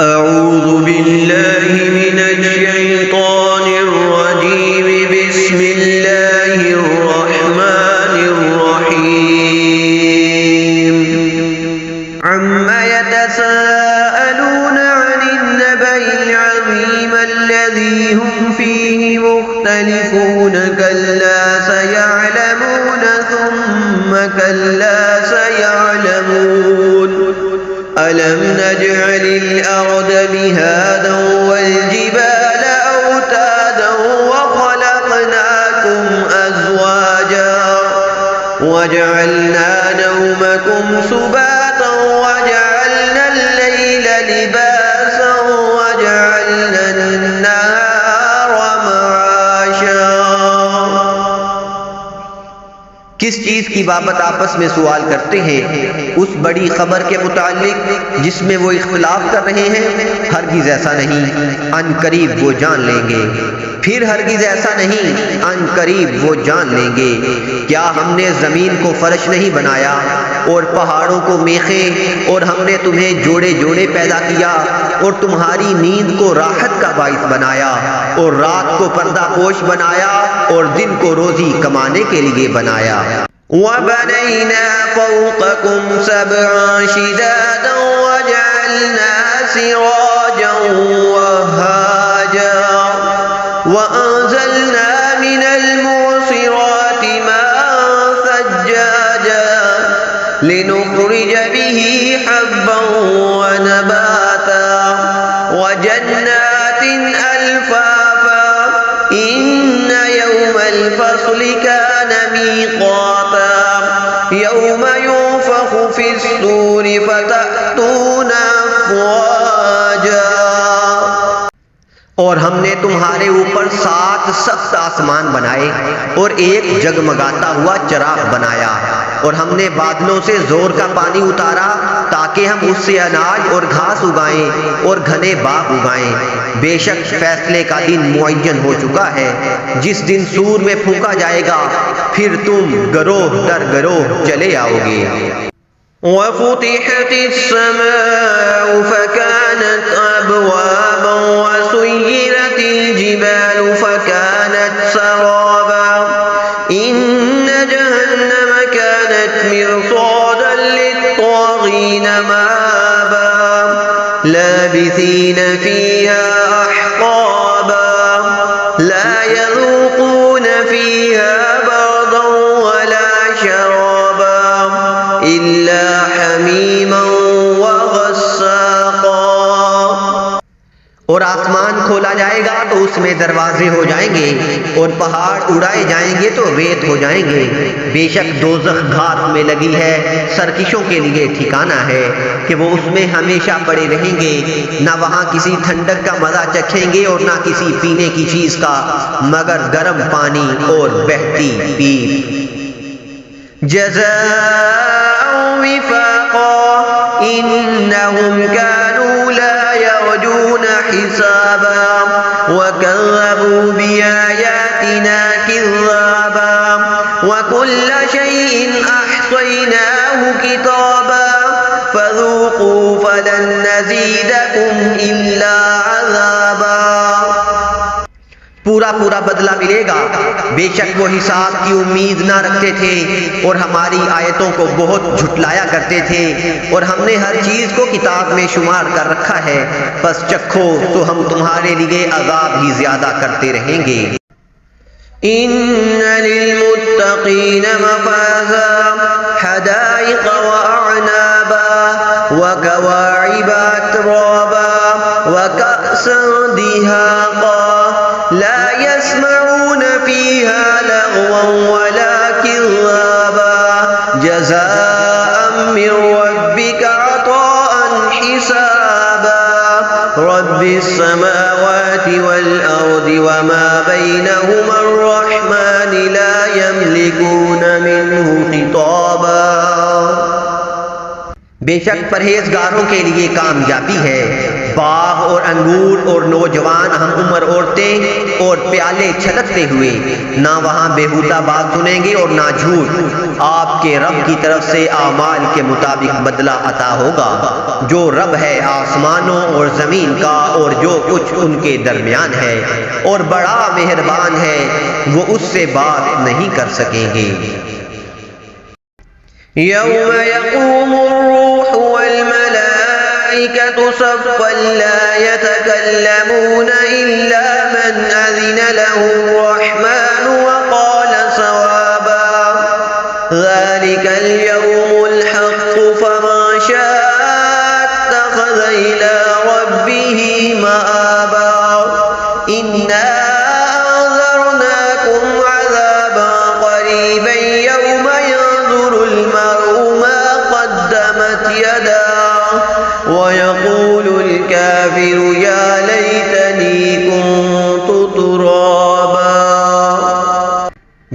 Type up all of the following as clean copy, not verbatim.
أعوذ بالله من الشيطان الرجيم. بسم الله الرحمن الرحيم. عما يتساءلون عن النبأ العظيم الذي هم فيه مختلفون. كلا سيعلمون ثم كلا سيعلمون. ألم نجعل الأرض مهادا والجبال أوتادا وخلقناكم أزواجا وجعلنا نومكم سباتا وجعلنا الليل لباسا وجعلنا النهار معاشا. کس چیز کی بابت آپس میں سوال کرتے ہیں؟ اس بڑی خبر کے متعلق جس میں وہ اختلاف کر رہے ہیں. ہرگز ایسا نہیں، ان قریب وہ جان لیں گے. پھر ہرگز ایسا نہیں، ان قریب وہ جان لیں گے. کیا ہم نے زمین کو فرش نہیں بنایا اور پہاڑوں کو میخیں، اور ہم نے تمہیں جوڑے جوڑے پیدا کیا اور تمہاری نیند کو راحت کا باعث بنایا اور رات کو پردہ پوش بنایا اور دن کو روزی کمانے کے لیے بنایا. وَبَنَيْنَا فَوْقَكُمْ سَبْعًا شِدَادًا وَجَعَلْنَا سِرَاجًا وَهَّاجًا وَأَنزَلْنَا مِنَ الْمُعْصِرَاتِ مَاءً ثَجَّاجًا لِنُخْرِجَ بِهِ حَبًّا وَنَبَاتًا وَجَنَّاتٍ أَلْفَافًا. إِنَّ يَوْمَ الْفَصْلِ كَانَ مِيقَاتًا. يَوْمَ يُنفَخُ فِي الصُّورِ فَتَأْتُونَ أَفْوَاجًا. اور ہم نے تمہارے اوپر 7 سخت آسمان بنائے اور ایک جگمگاتا ہوا چراغ بنایا، اور ہم نے بادلوں سے زور کا پانی اتارا تاکہ ہم اس سے اناج اور گھاس اگائیں اور گھنے باغ اگائیں. بے شک فیصلے کا دن معین ہو چکا ہے، جس دن سور میں پھونکا جائے گا، پھر تم گروہ در گروہ چلے آؤ گے. وَفُتِحَتِ السَّمَاءُ فَكَانَتْ أَبْوَابًا وَسُيِّرَتِ الْجِبَالُ فَكَانَتْ سَرَابًا. إِنَّ جَهَنَّمَ كَانَتْ مِرْصَادًا لِلطَّاغِينَ مَآبًا لَابِثِينَ فِيهَا أَحْقَابًا لَا يَذُوقُونَ فِيهَا بَرْدًا وَلَا شَرَابًا إِلَّا حَمِيمًا وَغَسَّاقًا. اور آسمان کھولا جائے گا تو اس میں دروازے ہو جائیں گے، اور پہاڑ اڑائے جائیں گے تو ریت ہو جائیں گے. بے شک دوزخ گھات میں لگی ہے، سرکشوں کے لیے ٹھکانہ ہے کہ وہ اس میں ہمیشہ پڑے رہیں گے. نہ وہاں کسی ٹھنڈک کا مزہ چکھیں گے اور نہ کسی پینے کی چیز کا، مگر گرم پانی اور بہتی پیپ. جزاء وفاقا انہم كانوا لا يرجون حسابا وكذبوا بآياتنا كذابا وكل شيء احصيناه كتابا فذوقوا فلن نزيدكم الا عذابا. پورا پورا بدلہ ملے گا. بے شک وہ حساب کی امید نہ رکھتے تھے اور ہماری آیتوں کو بہت جھٹلایا کرتے تھے، اور ہم نے ہر چیز کو کتاب میں شمار کر رکھا ہے، پس چکھو تو ہم تمہارے لیے عذاب ہی زیادہ کرتے رہیں گے. ان للمتقین مفازا حدائق واعنابا وكواعب اترابا وكأسا دهاقا لا يسمعون فيها لغوا ولا كذابا جزاء من ربك عطاء حسابا. رب السماوات والأرض وما بينهما الرحمن لا يملكون منه خطابا. بے شک پرہیزگاروں کے لیے کامیابی ہے. باغ اور انگور اور نوجوان ہم عمر عورتیں اور پیالے چھلکتے ہوئے، نہ وہاں بیہودہ بات سنیں گے اور نہ جھوٹ۔ آپ کے رب کی طرف سے اعمال کے مطابق بدلہ عطا ہوگا، جو رب ہے آسمانوں اور زمین کا اور جو کچھ ان کے درمیان ہے، اور بڑا مہربان ہے، وہ اس سے بات نہیں کر سکیں گے۔ یوم یقوم الروح والملائکۃ صفا لا یتکلمون الا من اذن له الرحمن وقال صوابا ذلك اليوم الحق فمن شاء اتخذ الى ربه مآبا انا انذرناكم عذابا قريبا يوم ينظر المرء ما قدمت يداه ويقول الكافر يا ليتني كنت ترابا۔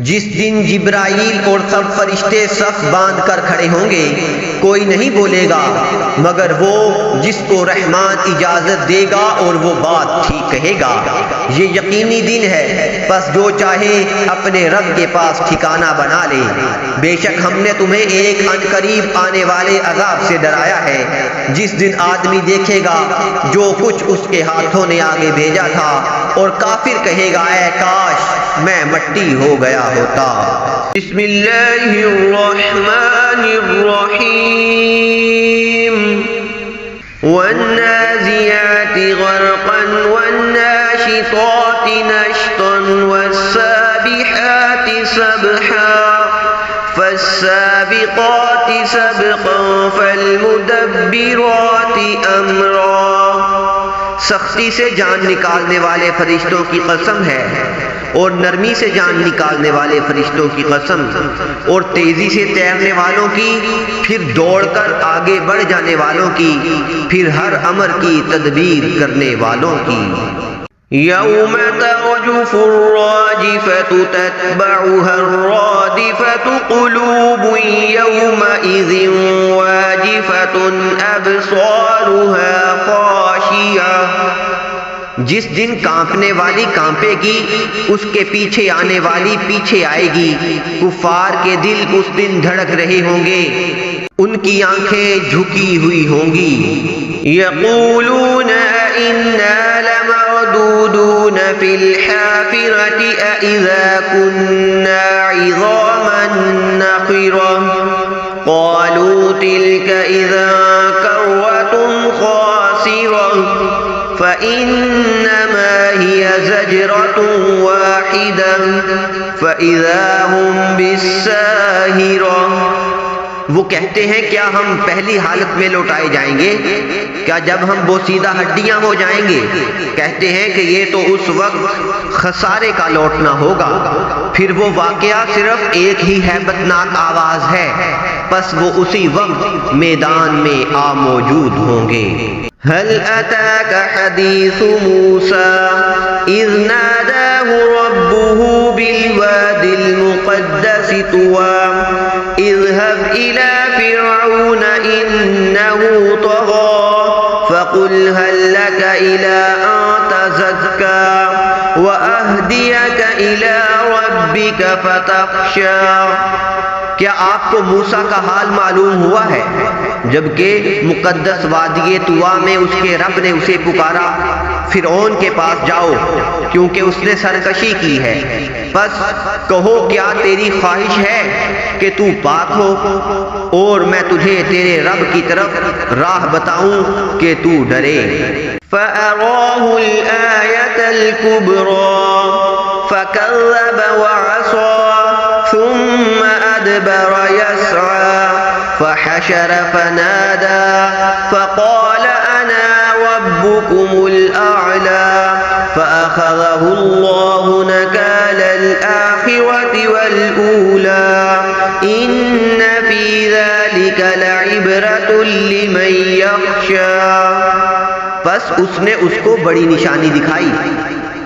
جس دن جبرائیل اور سب فرشتے صف باندھ کر کھڑے ہوں گے، کوئی نہیں بولے گا مگر وہ جس کو رحمان اجازت دے گا اور وہ بات ٹھیک کہے گا۔ یہ یقینی دن ہے، پس جو چاہے اپنے رب کے پاس ٹھکانہ بنا لے۔ بے شک ہم نے تمہیں ایک عنقریب آنے والے عذاب سے ڈرایا ہے، جس دن آدمی دیکھے گا جو کچھ اس کے ہاتھوں نے آگے بھیجا تھا، اور کافر کہے گا اے کاش میں مٹی ہو گیا ہوتا۔ بسم اللہ الرحمن الرحیم والنازعات غرقا والناشطات نشطا والسابحات سبحا فالسابقات سبقا فالمدبرات امرا۔ سختی سے جان نکالنے والے فرشتوں کی قسم ہے، اور نرمی سے جان نکالنے والے فرشتوں کی قسم، اور تیزی سے تیرنے والوں کی، پھر دوڑ کر آگے بڑھ جانے والوں کی، پھر ہر امر کی تدبیر کرنے والوں کی۔ یوم ترجف الراجفة تتبعها الرادفة قلوب يومئذ واجفة أبصارها خاشعة۔ جس دن کانپنے والی کانپے گی، اس کے پیچھے آنے والی پیچھے آئے گی۔ کفار کے دل اس دن دھڑک رہے ہوں گے، ان کی آنکھیں جھکی ہوئی ہوں گی۔ یقولون اِنَّا لَمَرْدُودُونَ فِي الْحَافِرَةِ أَإِذَا كُنَّا عِظَامًا نَخِرَةً قَالُوا تِلْكَ إِذًا كَرَّةٌ خَاسِرَةٌ فَإِنَّمَا هِيَ زَجْرَةٌ وَاحِدَةٌ فَإِذَا هُمْ بِالسَّاهِرَةِ۔ وہ کہتے ہیں کیا ہم پہلی حالت میں لوٹائے جائیں گے؟ کیا جب ہم بوسیدہ ہڈیاں ہو جائیں گے؟ کہتے ہیں کہ یہ تو اس وقت خسارے کا لوٹنا ہوگا، پھر وہ واقعہ صرف ایک ہی ہیبت ناک آواز ہے، پس وہ اسی وقت میدان میں موجود ہوں گے۔ هل أتاك حديث موسى إذ ناداه ربه بالواد المقدس طوى اذهب إلى فرعون إنه طغى فقل هل لك إلى أن تزكى وأهديك إلى ربك فتخشى۔ کیا آپ کو موسیٰ کا حال معلوم ہوا ہے جبکہ مقدس وادی طویٰ میں اس کے رب نے اسے پکارا، فرعون کے پاس جاؤ کیونکہ اس نے سرکشی کی ہے، بس کہو کیا تیری خواہش ہے کہ تو پاک ہو اور میں تجھے تیرے رب کی طرف راہ بتاؤں کہ تو ڈرے۔ فَأَرَاهُ الْآيَةَ الْكُبْرَى فَكَذَّبَ وَعَصَى ثُمَّ أَدْبَرَ يَسْعَى فَحَشَرَ فَنَادَى فَقَالَ أَنَا رَبُّكُمُ الْأَعْلَى فَأَخَذَهُ اللَّهُ نَكَالَ الْآخِرَةِ وَالْأُولَى إِنَّ فِي ذَلِكَ لَعِبْرَةٌ لِمَن يَخْشَى۔ بس اس نے اس کو بڑی نشانی دکھائی،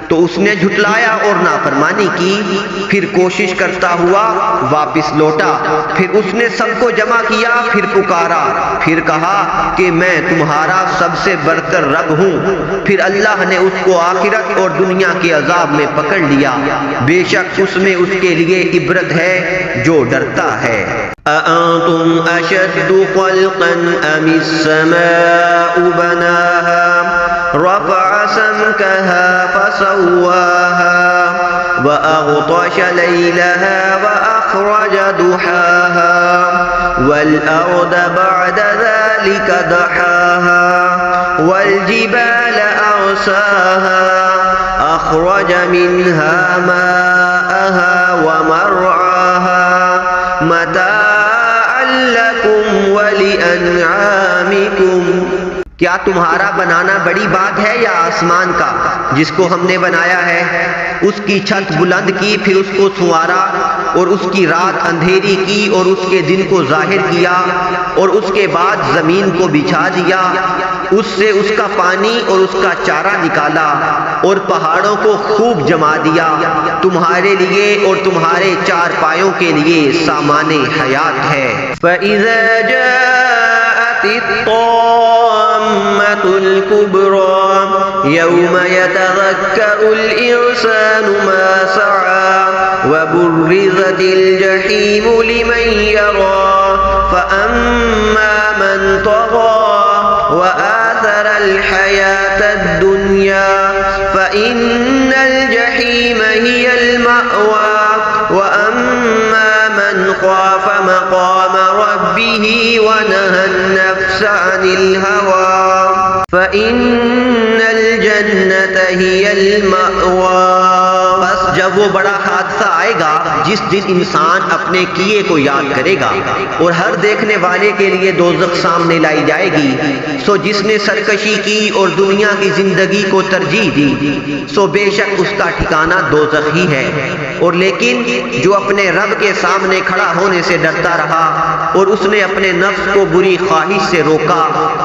تو اس نے جھٹلایا اور نافرمانی کی، پھر کوشش کرتا ہوا واپس لوٹا، پھر اس نے سب کو جمع کیا، پھر پکارا، پھر کہا کہ میں تمہارا سب سے برتر رب ہوں، پھر اللہ نے اس کو آخرت اور دنیا کے عذاب میں پکڑ لیا، بے شک اس میں اس کے لیے عبرت ہے جو ڈرتا ہے۔ أَأَنْتُمْ أَشَدُّ خَلْقًا أَمِ السَّمَاءُ بَنَاهَا رَفَعَ سَمْكَهَا فَسَوَّاهَا وَأَغْطَشَ لَيْلَهَا وَأَخْرَجَ ضُحَاهَا وَالْأَرْضَ بَعْدَ ذَلِكَ دَحَاهَا وَالْجِبَالَ أَرْسَاهَا أَخْرَجَ مِنْهَا مَاءَهَا وَمَرْعَاهَا مَتَاعًا لَكُمْ وَلِأَنْعَامِكُمْ۔ کیا تمہارا بنانا بڑی بات ہے یا آسمان کا جس کو ہم نے بنایا ہے؟ اس کی چھت بلند کی، پھر اس کو سنوارا، اور اس کی رات اندھیری کی اور اس کے دن کو ظاہر کیا، اور اس کے بعد زمین کو بچھا دیا، اس سے اس کا پانی اور اس کا چارہ نکالا، اور پہاڑوں کو خوب جما دیا، تمہارے لیے اور تمہارے چار پایوں کے لیے سامان حیات ہے۔ فَإِذَا جَاءَتِ الطَّامَّةُ الْكُبْرَى يَوْمَ يَتَذَكَّرُ الْإِنسَانُ مَا سَعَى وَبُرِّزَتِ الْجَحِيمُ لِمَنْ يَرَى فَأَمَّا مَنْ طَغَى وَآثَرَ الْحَيَاةَ الدُّنْيَا فَإِنَّ الْجَحِيمَ هِيَ الْمَأْوَى وَأَمَّا مَنْ خَافَ مَقَامَ رَبِّهِ وَنَهَى النَّفْسَ عَنِ الْهَوَى فَإِنَّ الْجَنَّةَ هِيَ الْمَأْوَى۔ بس جب وہ بڑا حادثہ آئے گا جس دن انسان اپنے کیے کو یاد کرے گا، اور ہر دیکھنے والے کے لیے دوزخ سامنے لائی جائے گی، سو جس نے سرکشی کی اور دنیا کی زندگی کو ترجیح دی، سو بے شک اس کا ٹھکانہ دوزخ ہی ہے، اور لیکن جو اپنے رب کے سامنے کھڑا ہونے سے ڈرتا رہا اور اس نے اپنے نفس کو بری خواہش سے روکا،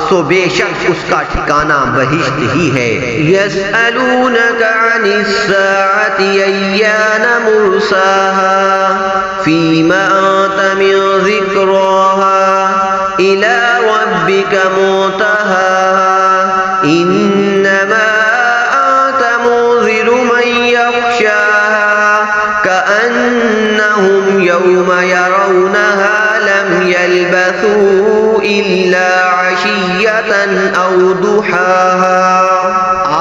سو بے شک اس کا ٹھکانہ بہشت ہی ہے۔ يَسْأَلُونَكَ عَنِ السَّاعَةِ أَيَّانَ مُرْسَاهَا فِيمَ أَنْتَ مِنْ ذِكْرَاهَا إِلَى رَبِّكَ مُنْتَهَاهَا إِنَّمَا أَنْتَ مُنْذِرُ مَنْ يَخْشَاهَا كَأَنَّهُمْ يَوْمَ يَرَوْنَهَا لَمْ يَلْبَثُوا إِلَّا عَشِيَّةً أَوْ ضُحَاهَا۔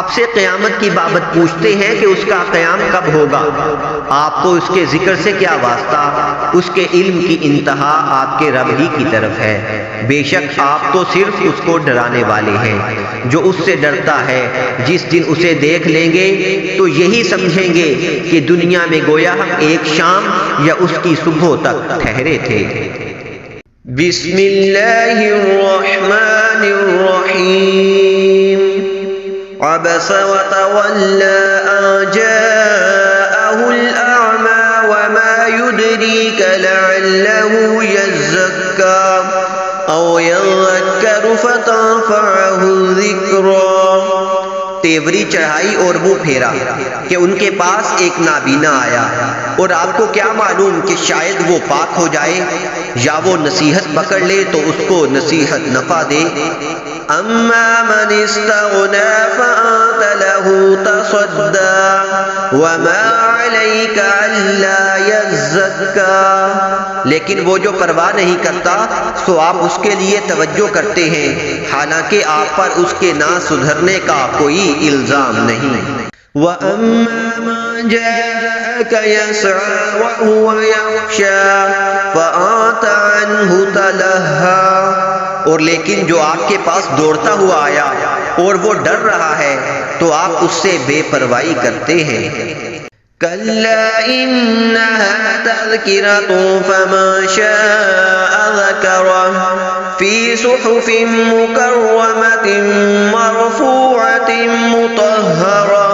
آپ سے قیامت کی بابت پوچھتے ہیں کہ اس کا قیام کب ہوگا، آپ کو اس کے ذکر سے کیا واسطہ، اس کے علم کی انتہا آپ کے رب ہی کی طرف ہے، بے شک آپ تو صرف اس کو ڈرانے والے ہیں۔ جو اس سے ڈرتا ہے جس دن اسے دیکھ لیں گے تو یہی سمجھیں گے کہ دنیا میں گویا ہم ایک شام یا اس کی صبح تک ٹھہرے تھے۔ بسم اللہ الرحمن الرحیم۔ عبس وتولى أن جاءه الأعمى وما يدريك لعله يزكى أو يذكر فتنفعه الذكرى۔ تیوری چڑھائی اور منہ پھیرا کہ ان کے پاس ایک نابینا آیا، اور آپ کو کیا معلوم کہ شاید وہ پاک ہو جائے یا وہ نصیحت پکڑ لے تو اس کو نصیحت نفع دے۔ اما من استغنى فأنت له تصدى وما عليك الا يزكى۔ لیکن وہ جو پرواہ نہیں کرتا سو آپ اس کے لیے توجہ کرتے ہیں، حالانکہ آپ پر اس کے نہ سدھرنے کا کوئی الزام نہیں۔ وَأَمَّا مَن جَاءَكَ يَسْعَىٰ وَهُوَ يَخْشَىٰ فَأَنتَ عَنْهُ تَلَهَّىٰ۔ اور لیکن جو آپ کے پاس دوڑتا ہوا آیا اور وہ ڈر رہا ہے تو آپ اس سے بے پرواہی کرتے ہیں۔ كَلَّا إِنَّهَا تَذْكِرَةٌ فَمَن شَاءَ ذَكَرَهُ فِي صُحُفٍ مُّكَرَّمَةٍ مَّرْفُوعَةٍ مُّطَهَّرَةٍ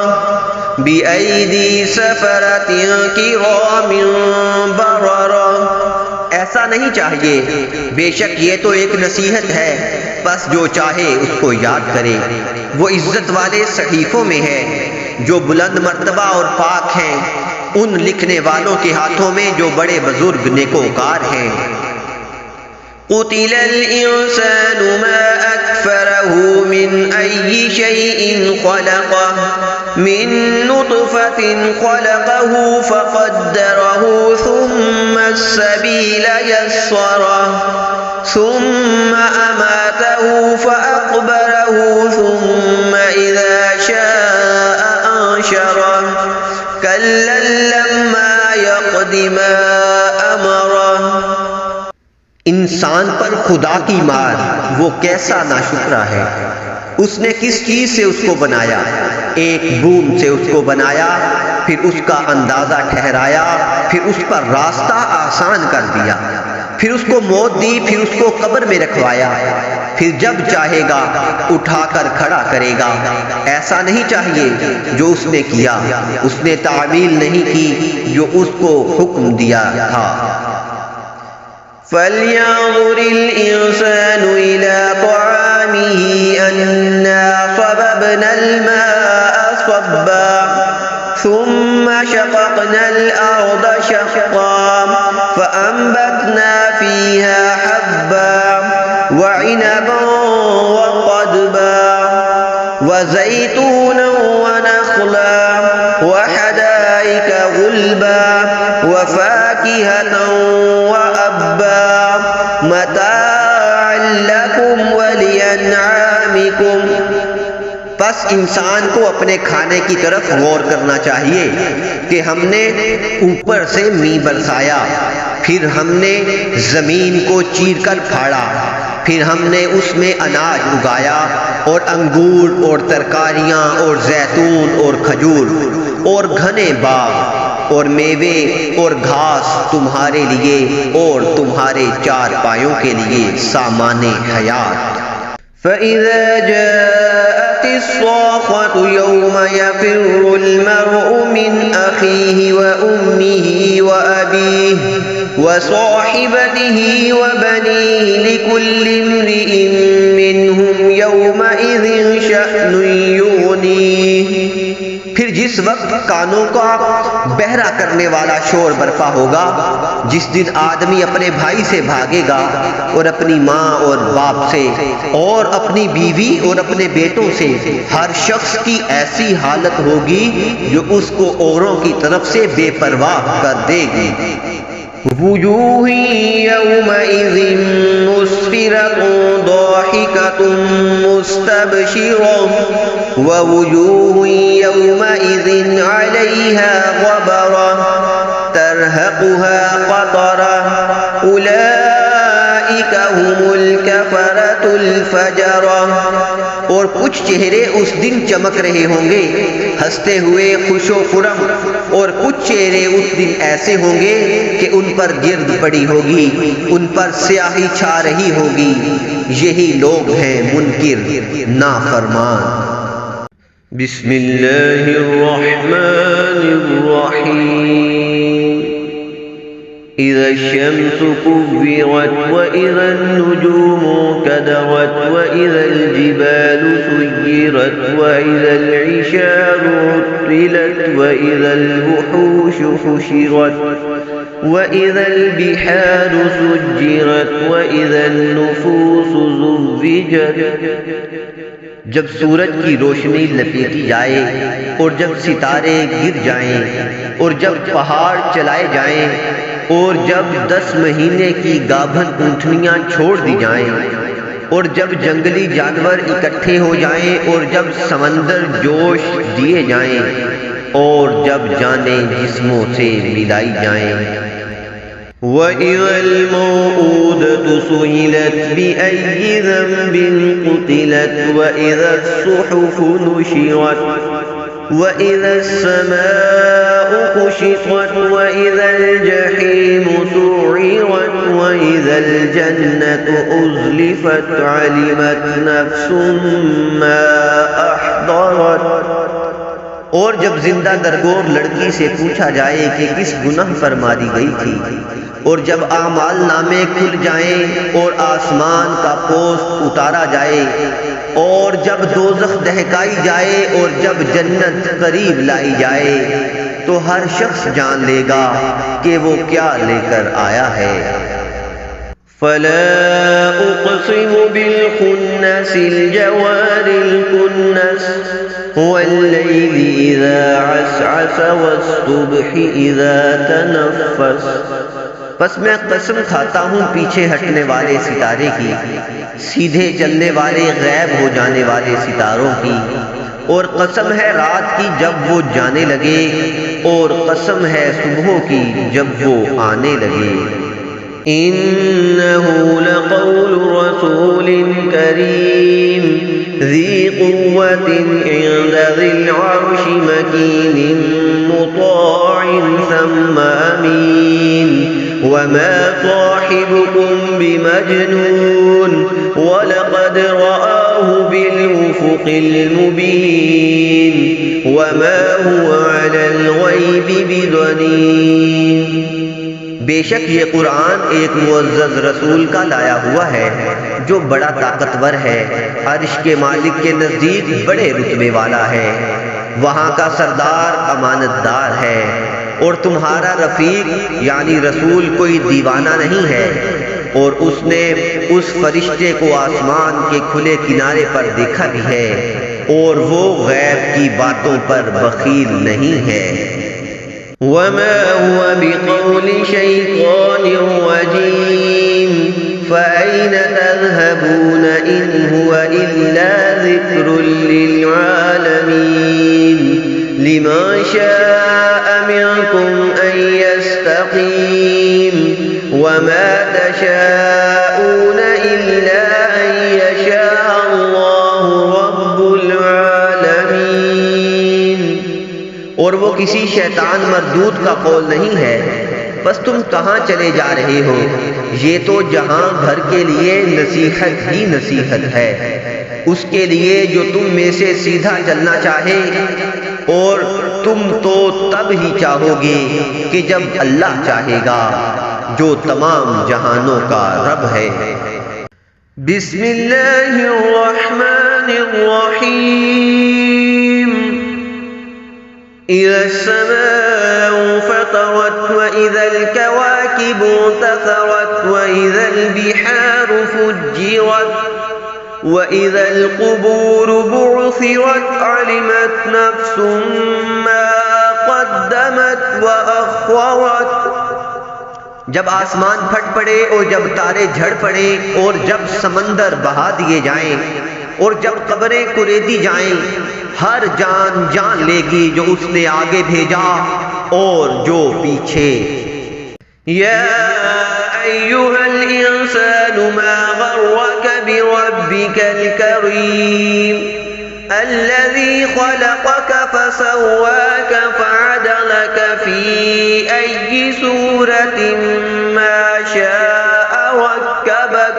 بِأَيْدِي سَفَرَةٍ كِرَامٍ بَرَرَةٍ۔ ایسا نہیں چاہیے، بے شک یہ تو ایک نصیحت ہے، بس جو چاہے اس کو یاد کرے، وہ عزت والے صحیفوں میں ہے، جو بلند مرتبہ اور پاک ہیں، ان لکھنے والوں کے ہاتھوں میں جو بڑے بزرگ نیکوکار ہیں۔ قتل الإنسان ما أكفره من أي شيء خلقه من نطفة خلقه فقدره ثم السبيل يسره ثم أماته فأقبره ثم إذا شاء أنشره كلا لما يقض ما أمره۔ انسان پر خدا کی مار، وہ کیسا ناشکرا ہے۔ اس نے کس چیز سے اس کو بنایا؟ ایک بوم سے اس کو بنایا، پھر اس کا اندازہ ٹھہرایا، پھر اس پر راستہ آسان کر دیا، پھر اس کو موت دی، پھر اس کو قبر میں رکھوایا، پھر جب چاہے گا اٹھا کر کھڑا کرے گا۔ ایسا نہیں چاہیے جو اس نے کیا، اس نے تعمیل نہیں کی جو اس کو حکم دیا تھا۔ فَلْيَنظُرِ الْإِنسَانُ إِلَى طَعَامِهِ أَنَّا صَبَبْنَا الْمَاءَ صَبًّا ثُمَّ شَقَقْنَا الْأَرْضَ شَقًّا فَأَنبَتْنَا فِيهَا حَبًّا وَعِنَبًا وَقَضْبًا وَزَيْتُونًا وَنَخْلًا وَحَدَائِقَ غُلْبًا وَفَاكِهَةً متاعا لکم ولانعامکم۔ پس انسان کو اپنے کھانے کی طرف غور کرنا چاہیے کہ ہم نے اوپر سے می برسایا، پھر ہم نے زمین کو چیر کر پھاڑا، پھر ہم نے اس میں اناج اگایا اور انگور اور ترکاریاں اور زیتون اور کھجور اور گھنے باغ اور میوے اور گھاس تمہارے لیے اور تمہارے چار پایوں کے لیے سامان حیات۔ فَإِذَا جَاءَتِ الصَّاخَّةُ يَوْمَ يَفِرُّ الْمَرْءُ مِنْ أَخِيهِ وَأُمِّهِ وَأَبِيهِ وَصَاحِبَتِهِ وَبَنِيهِ لِكُلِّ امْرِئٍ مِّنْهُمْ يَوْمَئِذٍ شَأْنٌ يُغْنِيهِ۔ پھر جس وقت کانوں کا بہرا کرنے والا شور برپا ہوگا، جس دن آدمی اپنے بھائی سے بھاگے گا اور اپنی ماں اور باپ سے اور اپنی بیوی اور اپنے بیٹوں سے، ہر شخص کی ایسی حالت ہوگی جو اس کو اوروں کی طرف سے بے پرواہ کر دے گی۔ وجوہ یومئذ مسفرۃ ضاحکۃ مستبشرۃ ووجوہ یومئذ علیہا غبرۃ ترہقها قطرۃ اولئک هم الکفرۃ الفجرۃ۔ اور کچھ چہرے اس دن چمک رہے ہوں گے ہنستے ہوئے خوش و خرم، اور کچھ چہرے اس دن ایسے ہوں گے کہ ان پر گرد پڑی ہوگی، ان پر سیاہی چھا رہی ہوگی۔ یہی لوگ ہیں منکر نافرمان۔ بسم اللہ الرحمن الرحیم۔ اذا الشمس كورت واذا النجوم كدرت واذا الجبال سيرت واذا العشار عطلت واذا الوحوش حشرت واذا البحار سجرت واذا النفوس زوجت۔ جب سورج کی روشنی لپیٹی جائے اور جب ستارے گر جائیں اور جب پہاڑ چلائے جائیں اور جب 10 مہینے کی گابھن اونٹنیاں چھوڑ دی جائیں اور جب جنگلی جانور اکٹھے ہو جائیں اور جب سمندر جوش دیے جائیں اور جب جانیں جسموں سے ملائی جائیں۔ وَإِذَا الْمَوْءُودَةُ سُئِلَتْ بِأَيِّ ذَنبٍ قُتِلَتْ وَإِذَا الصُّحُفُ نُشِرَتْ وَإِذَا السَّمَاءُ كُشِطَتْ وَإِذَا الْجَحِيمُ سُعِّرَتْ وَإِذَا الْجَنَّةُ أُزْلِفَتْ عَلِمَتْ نَفْسٌ مَّا أَحْضَرَتْ۔ اور جب زندہ درگور لڑکی سے پوچھا جائے کہ کس گناہ پر ماری گئی تھی، اور جب اعمال نامے کھل جائیں اور آسمان کا پوست اتارا جائے اور جب دوزخ دہکائی جائے اور جب جنت قریب لائی جائے تو ہر شخص جان لے گا کہ وہ کیا لے کر آیا ہے۔ فلا اقسم بالخنس الجوار الكنس والليل اذا عسعس والصبح اذا تنفس، بس میں قسم کھاتا ہوں پیچھے ہٹنے والے ستارے کی، سیدھے چلنے والے غائب ہو جانے والے ستاروں کی، اور قسم ہے رات کی جب وہ جانے لگے، اور قسم ہے صبحوں کی جب وہ آنے لگے۔ إنه لقول رسول كريم ذي قوة عند ذي العرش مكين مطاع ثم أمين وما صاحبكم بمجنون ولقد رآه بالأفق المبين وما هو على الغيب بضنين۔ بے شک یہ قرآن ایک معزز رسول کا لایا ہوا ہے جو بڑا طاقتور ہے، عرش کے مالک کے نزدیک بڑے رتبے والا ہے، وہاں کا سردار امانت دار ہے، اور تمہارا رفیق یعنی رسول کوئی دیوانہ نہیں ہے، اور اس نے اس فرشتے کو آسمان کے کھلے کنارے پر دیکھا بھی ہے، اور وہ غیب کی باتوں پر بخیل نہیں ہے۔ وما هو بقول شيطان رجيم فأين تذهبون إن هو إلا ذكر للعالمين لمن شاء منكم أن يستقيم وما تشاءون إلا أن يشاء الله رب العالمين۔ اور وہ کسی شیطان مردود کا قول نہیں ہے، بس تم کہاں چلے جا رہے ہو، یہ تو جہاں بھر کے لیے نصیحت ہی نصیحت ہے، اس کے لیے جو تم میں سے سیدھا چلنا چاہے، اور تم تو تب ہی چاہو گے کہ جب اللہ چاہے گا جو تمام جہانوں کا رب ہے۔ بسم اللہ الرحمن الرحیم۔ إذا السماء فطرت وإذا الكواكب انتثرت وإذا البحار فجرت وإذا القبور بعثرت علمت نفس ما قدمت وأخرت۔ جب آسمان پھٹ پڑے اور جب تارے جھڑ پڑے اور جب سمندر بہا دیے جائیں اور جب قبریں کریدی جائیں، ہر جان جان لے گی جو اس نے آگے بھیجا اور جو پیچھے۔ یا ایھا الانسان ما غرک بربک الکریم الذی خلقک فسواک فعدلک فی ای صورت ما شاء رکبک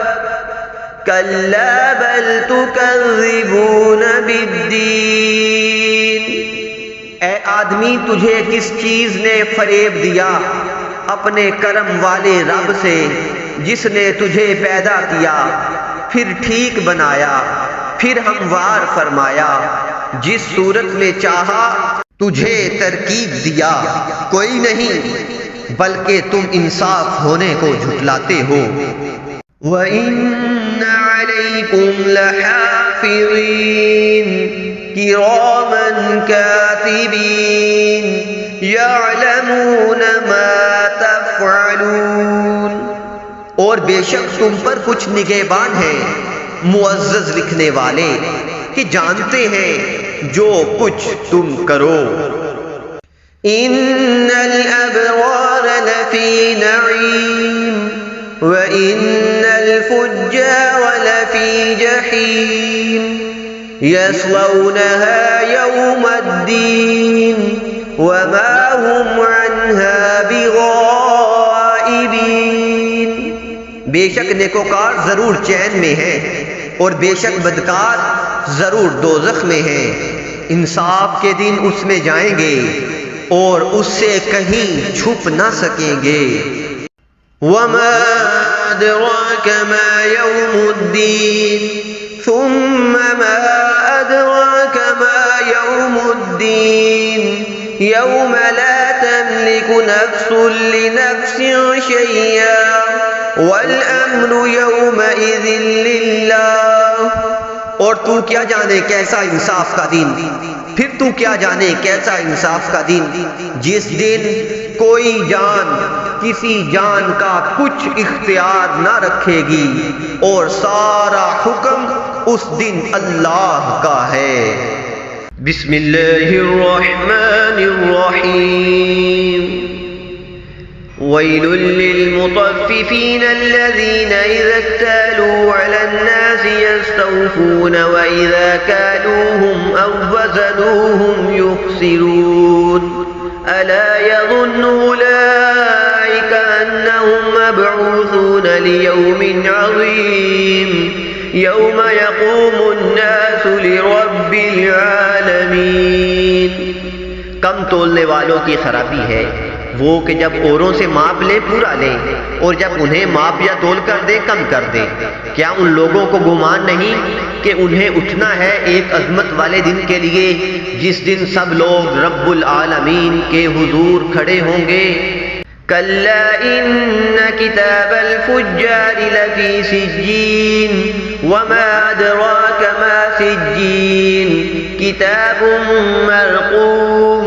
کلا بل تکذبون بالدین۔ اے آدمی تجھے کس چیز نے فریب دیا اپنے کرم والے رب سے جس نے تجھے پیدا کیا، پھر ٹھیک بنایا، پھر ہموار فرمایا، جس صورت میں چاہا تجھے ترکیب دیا، کوئی نہیں بلکہ تم انصاف ہونے کو جھٹلاتے ہو۔ وَإِنَّ عَلَيْكُمْ لَحَافِظِينَ كِرَامًا كَاتِبِينَ يَعْلَمُونَ مَا تَفْعَلُونَ۔ اور بے شک تم پر کچھ نگہبان ہیں، معزز لکھنے والے کہ جانتے ہیں جو کچھ تم کرو۔ إِنَّ الْأَبْرَارَ لَفِي نَعِيمٍ وَإِنَّ الْفُجَّارَ لَفِي جَحِيمٍ يَصْلَوْنَهَا يَوْمَ الدِّينِ وَمَا هُمْ عَنْهَا بِغَائِبِينَ۔ بے شک نیکوکار ضرور چین میں ہیں اور بے شک بدکار ضرور دوزخ میں ہیں، انصاف کے دن اس میں جائیں گے اور اس سے کہیں چھپ نہ سکیں گے۔ وَمَا أَدْرَاكَ مَا يَوْمُ الدِّينِ ثم ما أدراك ما يوم الدين يوم لا تملك نفس لنفس شيئا والأمر يومئذ لله۔ اور تو کیا جانے کیسا انصاف کا دن، پھر تو کیا جانے کیسا انصاف کا دن، جس دن کوئی جان کسی جان کا کچھ اختیار نہ رکھے گی اور سارا حکم اس دن اللہ کا ہے۔ بسم اللہ الرحمن الرحیم۔ ویل للمطففین الذین اذا اکتالوا علی الناس یستوفون واذا کالوهم او وزنوهم یخسرون الا یظن اولئک انهم مبعوثون لیوم عظیم یوم یقوم الناس لرب العالمین۔ کم تولنے والوں کی خرابی ہے وہ کہ جب اوروں سے ماپ لیں پورا لیں اور جب انہیں ماپ یا تول کر دیں کم کر دیں۔ کیا ان لوگوں کو گمان نہیں کہ انہیں اٹھنا ہے ایک عظمت والے دن کے لیے جس دن سب لوگ رب العالمین کے حضور کھڑے ہوں گے۔ کلا ان کتاب الفجار لفی سجین وما ادراک ما سجین کتاب مرقوم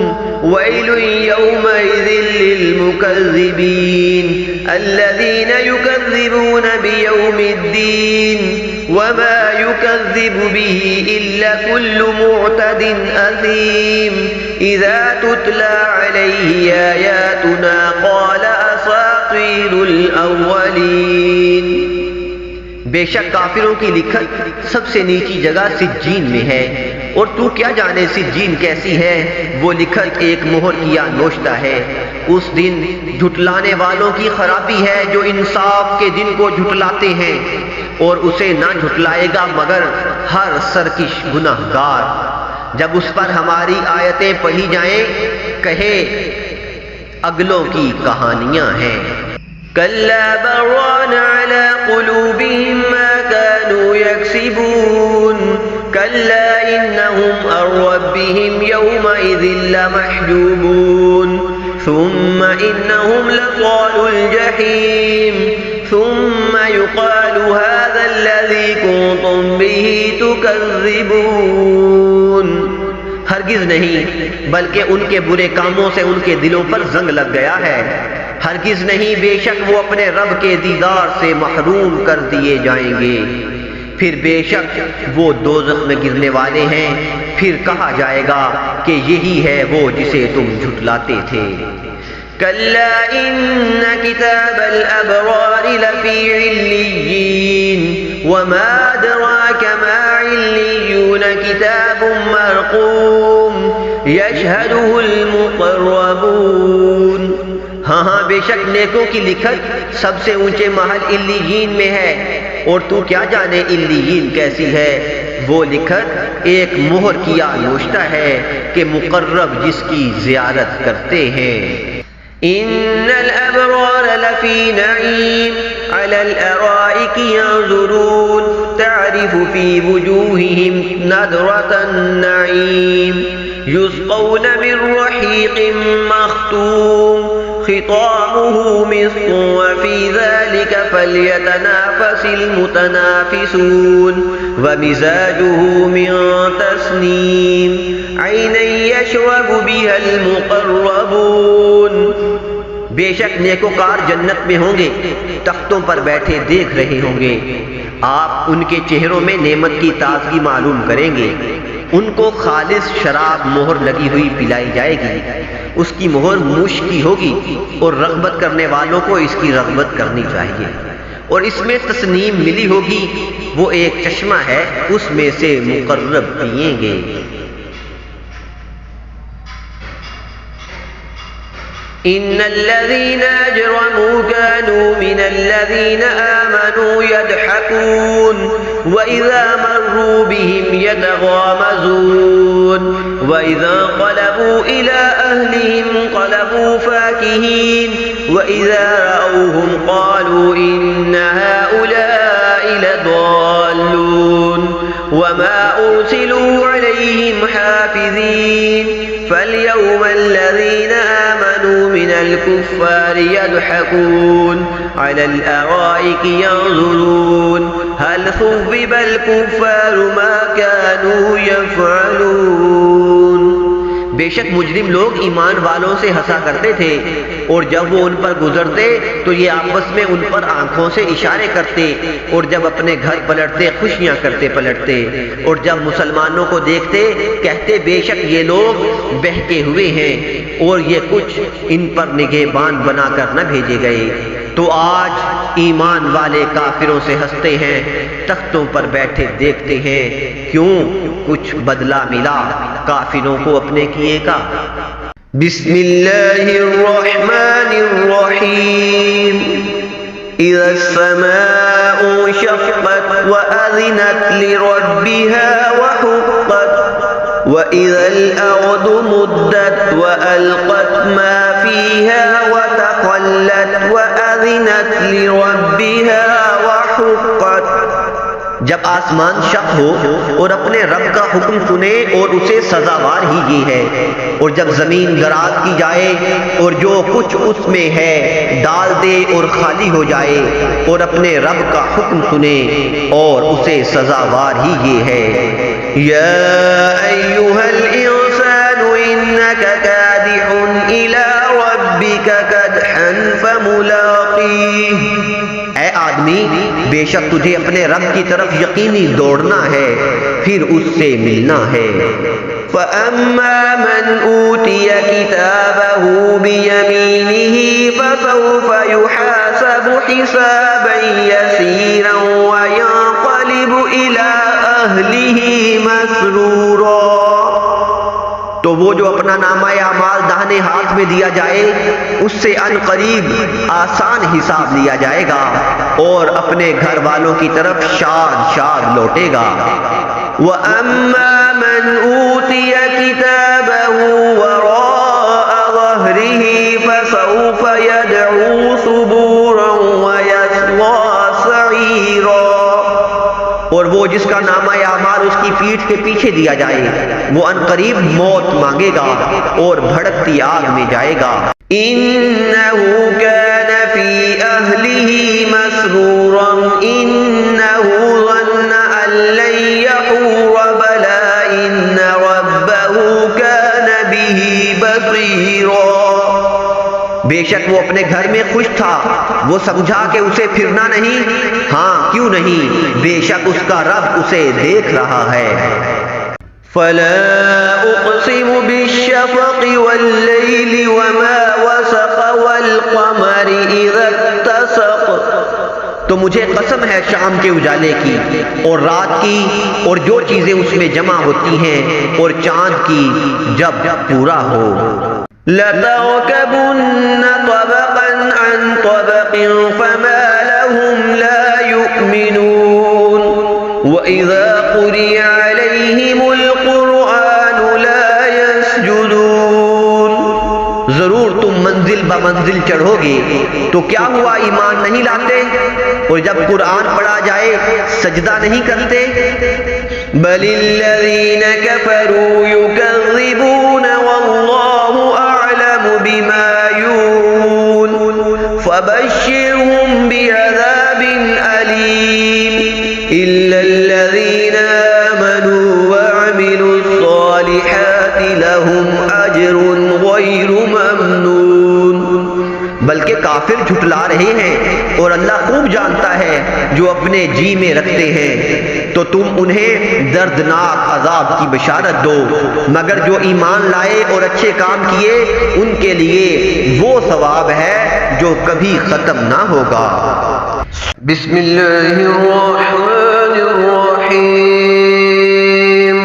ویل یومئذ للمکذبین الذین یکذبون بیوم الدین وما یکذب به الا کل معتد اثیم اذا تتلی علیہ آیاتنا قال اساطیر الاولین۔ بے شک کافروں کی لکھت سب سے نیچی جگہ سجین میں ہے، اور تو کیا جانے سجین کیسی ہے، وہ لکھت ایک مہر کیا نوشتہ ہے۔ اس دن جھٹلانے والوں کی خرابی ہے جو انصاف کے دن کو جھٹلاتے ہیں، اور اسے نہ جھٹلائے گا مگر ہر سرکش گناہگار۔ جب اس پر ہماری آیتیں پڑھی جائیں کہے اگلوں کی کہانیاں ہیں۔ کلا بران علی قلوبہم ما كانوا یکسبون کلا انہم عن ربہم یومئذ لمحجوبون ثم انہم لصال الجحیم ثم يقال هذا الذي كنتم به تكذبون۔ ہرگز نہیں بلکہ ان کے برے کاموں سے ان کے دلوں پر زنگ لگ گیا ہے۔ ہرگز نہیں بے شک وہ اپنے رب کے دیدار سے محروم کر دیے جائیں گے۔ پھر بے شک وہ دوزخ میں گرنے والے ہیں، پھر کہا جائے گا کہ یہی ہے وہ جسے تم جھٹلاتے تھے۔ کلا ان کتاب الابرار لفی علیین وما ادراک ما علیون کتاب مرقوم یشہدہ المقربون۔ ہاں بے شک نیکوں کی لکھت سب سے اونچے محل علیین میں ہے، اور تو کیا جانے علیین کیسی ہے، وہ لکھت ایک مہر کیا نوشتہ ہے کہ مقرب جس کی زیارت کرتے ہیں۔ ان الابرار لفی نعیم علی الارائک ینظرون تعرف فی وجوہہم نضرۃ النعیم یسقون من رحیق مختوم ختامه مسك وفي ذلك فليتنافس المتنافسون ومزاجه من تسنيم عينا يشرب بها المقربون۔ بے شک نیکوکار جنت میں ہوں گے، تختوں پر بیٹھے دیکھ رہے ہوں گے، آپ ان کے چہروں میں نعمت کی تازگی معلوم کریں گے۔ ان کو خالص شراب مہر لگی ہوئی پلائی جائے گی، اس کی مہر مشک کی ہوگی، اور رغبت کرنے والوں کو اس کی رغبت کرنی چاہیے، اور اس میں تسنیم ملی ہوگی، وہ ایک چشمہ ہے، اس میں سے مقرب پئیں گے۔ ان الذين اجرموا كانوا من الذين آمنوا يضحكون واذا مروا بهم يتغامزون واذا انقلبوا الى اهلهم انقلبوا فاكهين واذا رأوهم قالوا ان هؤلاء لضالون أرسلوا عليهم حافظين فاليوم الذين آمنوا من الكفار يضحكون على الأرائك ينظرون هل ثوب الكفار ما كانوا يفعلون۔ بے شک مجرم لوگ ایمان والوں سے ہنسا کرتے تھے، اور جب وہ ان پر گزرتے تو یہ آپس میں ان پر آنکھوں سے اشارے کرتے، اور جب اپنے گھر پلٹتے خوشیاں کرتے پلٹتے، اور جب مسلمانوں کو دیکھتے کہتے بے شک یہ لوگ بہکے ہوئے ہیں اور یہ کچھ ان پر نگہبان بنا کر نہ بھیجے گئے۔ تو آج ایمان والے کافروں سے ہنستے ہیں، تختوں پر بیٹھے دیکھتے ہیں، کیوں؟ کچھ بدلہ ملا کافروں کو اپنے کیے کا۔ بسم اللہ الرحمن الرحیم اذا السماء انشقت وأذنت لربها وحقت وإذا الأرض مدت وألقت ما فيها وتخلت وأذنت لربها وحقت۔ جب آسمان شق ہو اور اپنے رب کا حکم سنے اور اسے سزاوار ہی یہ ہے، اور جب زمین دراز کی جائے اور جو کچھ اس میں ہے ڈال دے اور خالی ہو جائے، اور اپنے رب کا حکم سنے اور اسے سزاوار ہی یہ ہے۔ یا ایھا الانسان انک کادح الی ربک کدحا فملاقیہ۔ اے آدمی، بے شک تجھے اپنے رب کی طرف یقینی دوڑنا ہے، پھر اس سے ملنا ہے۔ فَأَمَّا مَنْ أُوتِيَ كِتَابَهُ بِيَمِينِهِ فَسَوْفَ يُحَاسَبُ حِسَابًا يَسِيرًا وَيَنقَلِبُ إِلَىٰ أَهْلِهِ مَسْرُورًا۔ تو وہ جو اپنا نامہ اعمال داہنے ہاتھ میں دیا جائے اس سے ان قریب آسان حساب لیا جائے گا اور اپنے گھر والوں کی طرف شاد شاد لوٹے گا۔ وَأَمَّا مَنْ أُوتِيَ كِتَابَهُ وَرَاءَ ظَهْرِهِ فَسَوْفَ يَدْعُو ثُبُورًا وَيَصْلَىٰ سَعِيرًا۔ اور وہ جس کا نامہ اعمال اس کی پیٹھ کے پیچھے دیا جائے وہ ان قریب موت مانگے گا اور بھڑکتی آگ میں جائے گا۔ انہ کان فی اہلہ مسرورا انہ ظن ان لن یحور بلا ان ربہ کان بہ بصیرا۔ بے شک وہ اپنے گھر میں خوش تھا، وہ سمجھا کہ اسے پھرنا نہیں، ہاں کیوں نہیں، بے شک اس کا رب اسے دیکھ رہا ہے۔ فَلَا أُقْسِمُ بِالشَّفَقِ وَاللَّيْلِ وَمَا وَسَقَ وَالْقَمَرِ إِذَا اتَّسَقَ۔ تو مجھے قسم ہے شام کے اجالے کی اور رات کی اور جو چیزیں اس میں جمع ہوتی ہیں، اور چاند کی جب پورا ہو۔ لَتَرْكَبُنَّ طَبَقًا عَنْ طَبَقٍ فَمَا لَهُمْ لَا يُؤْمِنُونَ وَإِذَا قُرِئَ عَلَيْهِمُ الْقُرْآنُ لَا يَسْجُدُونَ۔ ضرور تم منزل بمنزل چڑھو گے تو کیا ہوا ایمان نہیں لاتے، اور جب قرآن پڑھا جائے سجدہ نہیں کرتے۔ بَلِ الَّذِينَ كَفَرُوا يُكَذِّبُونَ وَاللَّهُ أَعْلَمُ بِمَا يُوعُونَ فَبَشِّرْهُم بِعَذَابٍ أَلِيمٍ إِلَّا الَّذِينَ آمَنُوا وَعَمِلُوا الصَّالِحَاتِ لَهُمْ أَجْرٌ غَيْرُ مَمْنُونٍ۔ بلکہ کافر جھٹلا رہے ہیں اور اللہ خوب جانتا ہے جو اپنے جی میں رکھتے ہیں، تو تم انہیں دردناک عذاب کی بشارت دو، مگر جو ایمان لائے اور اچھے کام کیے ان کے لیے وہ ثواب ہے جو کبھی ختم نہ ہوگا۔ بسم اللہ الرحمن الرحیم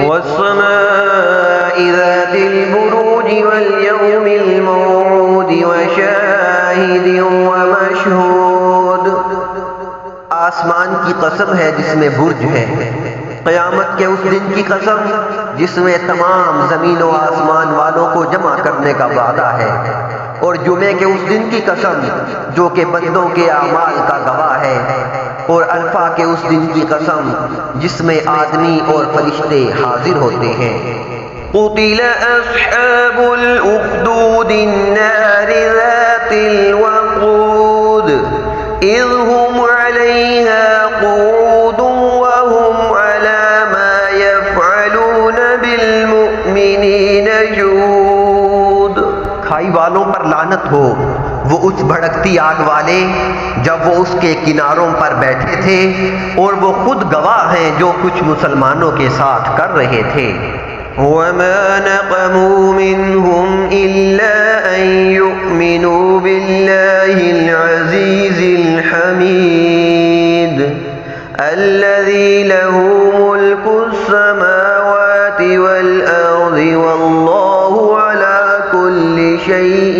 والسماء ذات البروج والیوم الموعود وشاہد ومشہود۔ آسمان کی قسم ہے جس میں برج ہے، قیامت کے اس دن کی قسم جس میں تمام زمین و آسمان والوں کو جمع کرنے کا وعدہ ہے، اور جمعے کے اس دن کی قسم جو کہ بندوں کے اعمال کا گواہ ہے، اور الفا کے اس دن کی قسم جس میں آدمی اور فرشتے حاضر ہوتے ہیں۔ قتل اصحاب الاخدود النار ذات الوقود اذ هم عليها قعود وهم على ما يفعلون بالمؤمنين شهود۔ کھائی والوں پر لعنت ہو، وہ اس بھڑکتی آگ والے جب وہ اس کے کناروں پر بیٹھے تھے اور وہ خود گواہ ہیں جو کچھ مسلمانوں کے ساتھ کر رہے تھے۔ وما نقموا منهم إلا أن يؤمنوا بالله العزيز الحميد الذي له ملك السماوات والأرض والله على كل شيء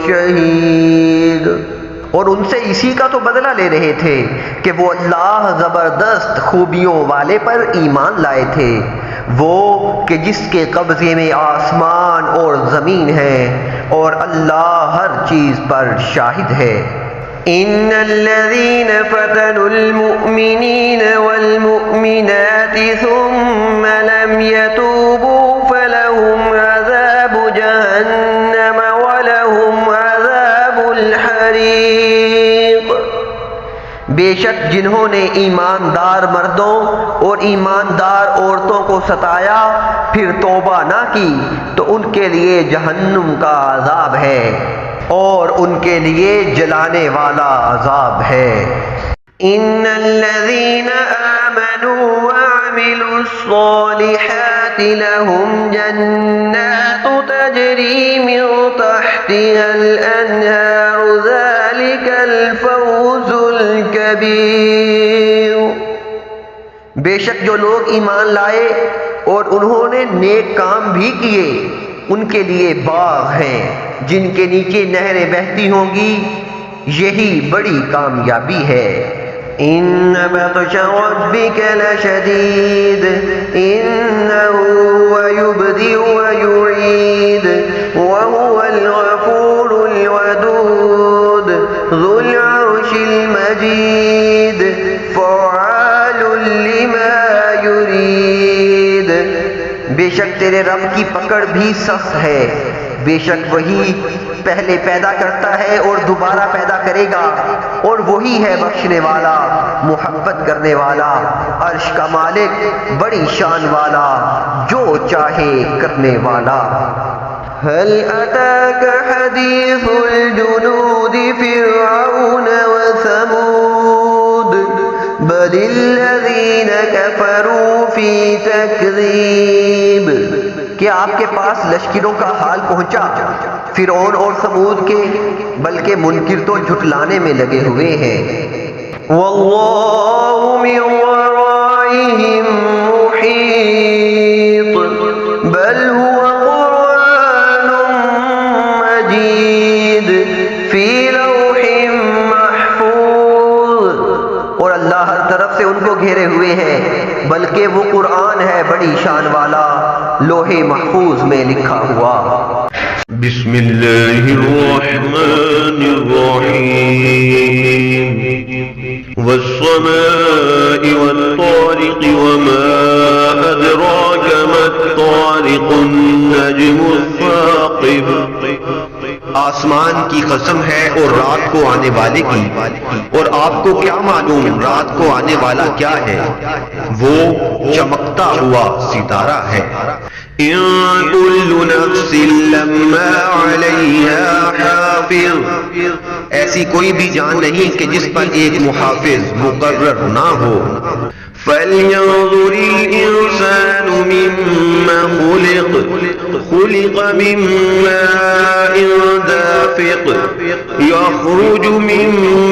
شهيد۔ اور ان سے اسی کا تو بدلہ لے رہے تھے کہ وہ اللہ زبردست خوبیوں والے پر ایمان لائے تھے، وہ کہ جس کے قبضے میں آسمان اور زمین ہے اور اللہ ہر چیز پر شاہد ہے۔ ان الذين فتنوا المؤمنين والمؤمنات ثم لم يتوبوا فلهم عذاب جهنم ولهم عذاب الحريق۔ بے شک جنہوں نے ایماندار مردوں اور ایماندار عورتوں کو ستایا پھر توبہ نہ کی تو ان کے لیے جہنم کا عذاب ہے اور ان کے لیے جلانے والا عذاب ہے۔ ان الذين آمنوا وعملوا الصالحات لهم جنات تجري من تحتها الأنهار ذلك الفوز الكبير۔ بے شک جو لوگ ایمان لائے اور انہوں نے نیک کام بھی کیے ان کے لیے باغ ہیں جن کے نیچے نہریں بہتی ہوں گی، یہی بڑی کامیابی ہے۔ ان بطش ربك لشديد انه هو يبدئ ويعيد وهو الغفور الودود ذو العرش المجيد فعال لما يريد۔ بے شک تیرے رب کی پکڑ بھی سخت ہے، بے شک وہی پہلے پیدا کرتا ہے اور دوبارہ پیدا کرے گا، اور وہی ہے بخشنے والا، محبت کرنے والا، عرش کا مالک، بڑی شان والا، جو چاہے کرنے والا۔ هل أتاك حديث الجنود فرعون وثمود بل الذين كفروا في تكذيب۔ کیا آپ کے پاس لشکروں کا حال پہنچا فرعون اور ثمود کے؟ بلکہ منکر تو جھٹلانے میں لگے ہوئے ہیں۔ والله من ورائهم محيط بل هو قرآن مجيد في لوح محفوظ۔ اور اللہ ہر طرف سے ان کو گھیرے ہوئے ہیں، بلکہ وہ قرآن ہے بڑی شان والا، لوح محفوظ میں لکھا ہوا۔ بسم اللہ الرحمن الرحیم والسماء والطارق وما ادراک ما الطارق النجم الثاقب۔ آسمان کی قسم ہے اور رات کو آنے والے کی، اور آپ کو کیا معلوم رات کو آنے والا کیا ہے؟ وہ چمکتا ہوا ستارہ ہے۔ ان كل نفس لما عليها حافظ۔ ایسی کوئی بھی جان نہیں کہ جس پر ایک محافظ مقرر نہ ہو۔ فلينظر الإنسان مما خلق خلق من ماء دافق يخرج من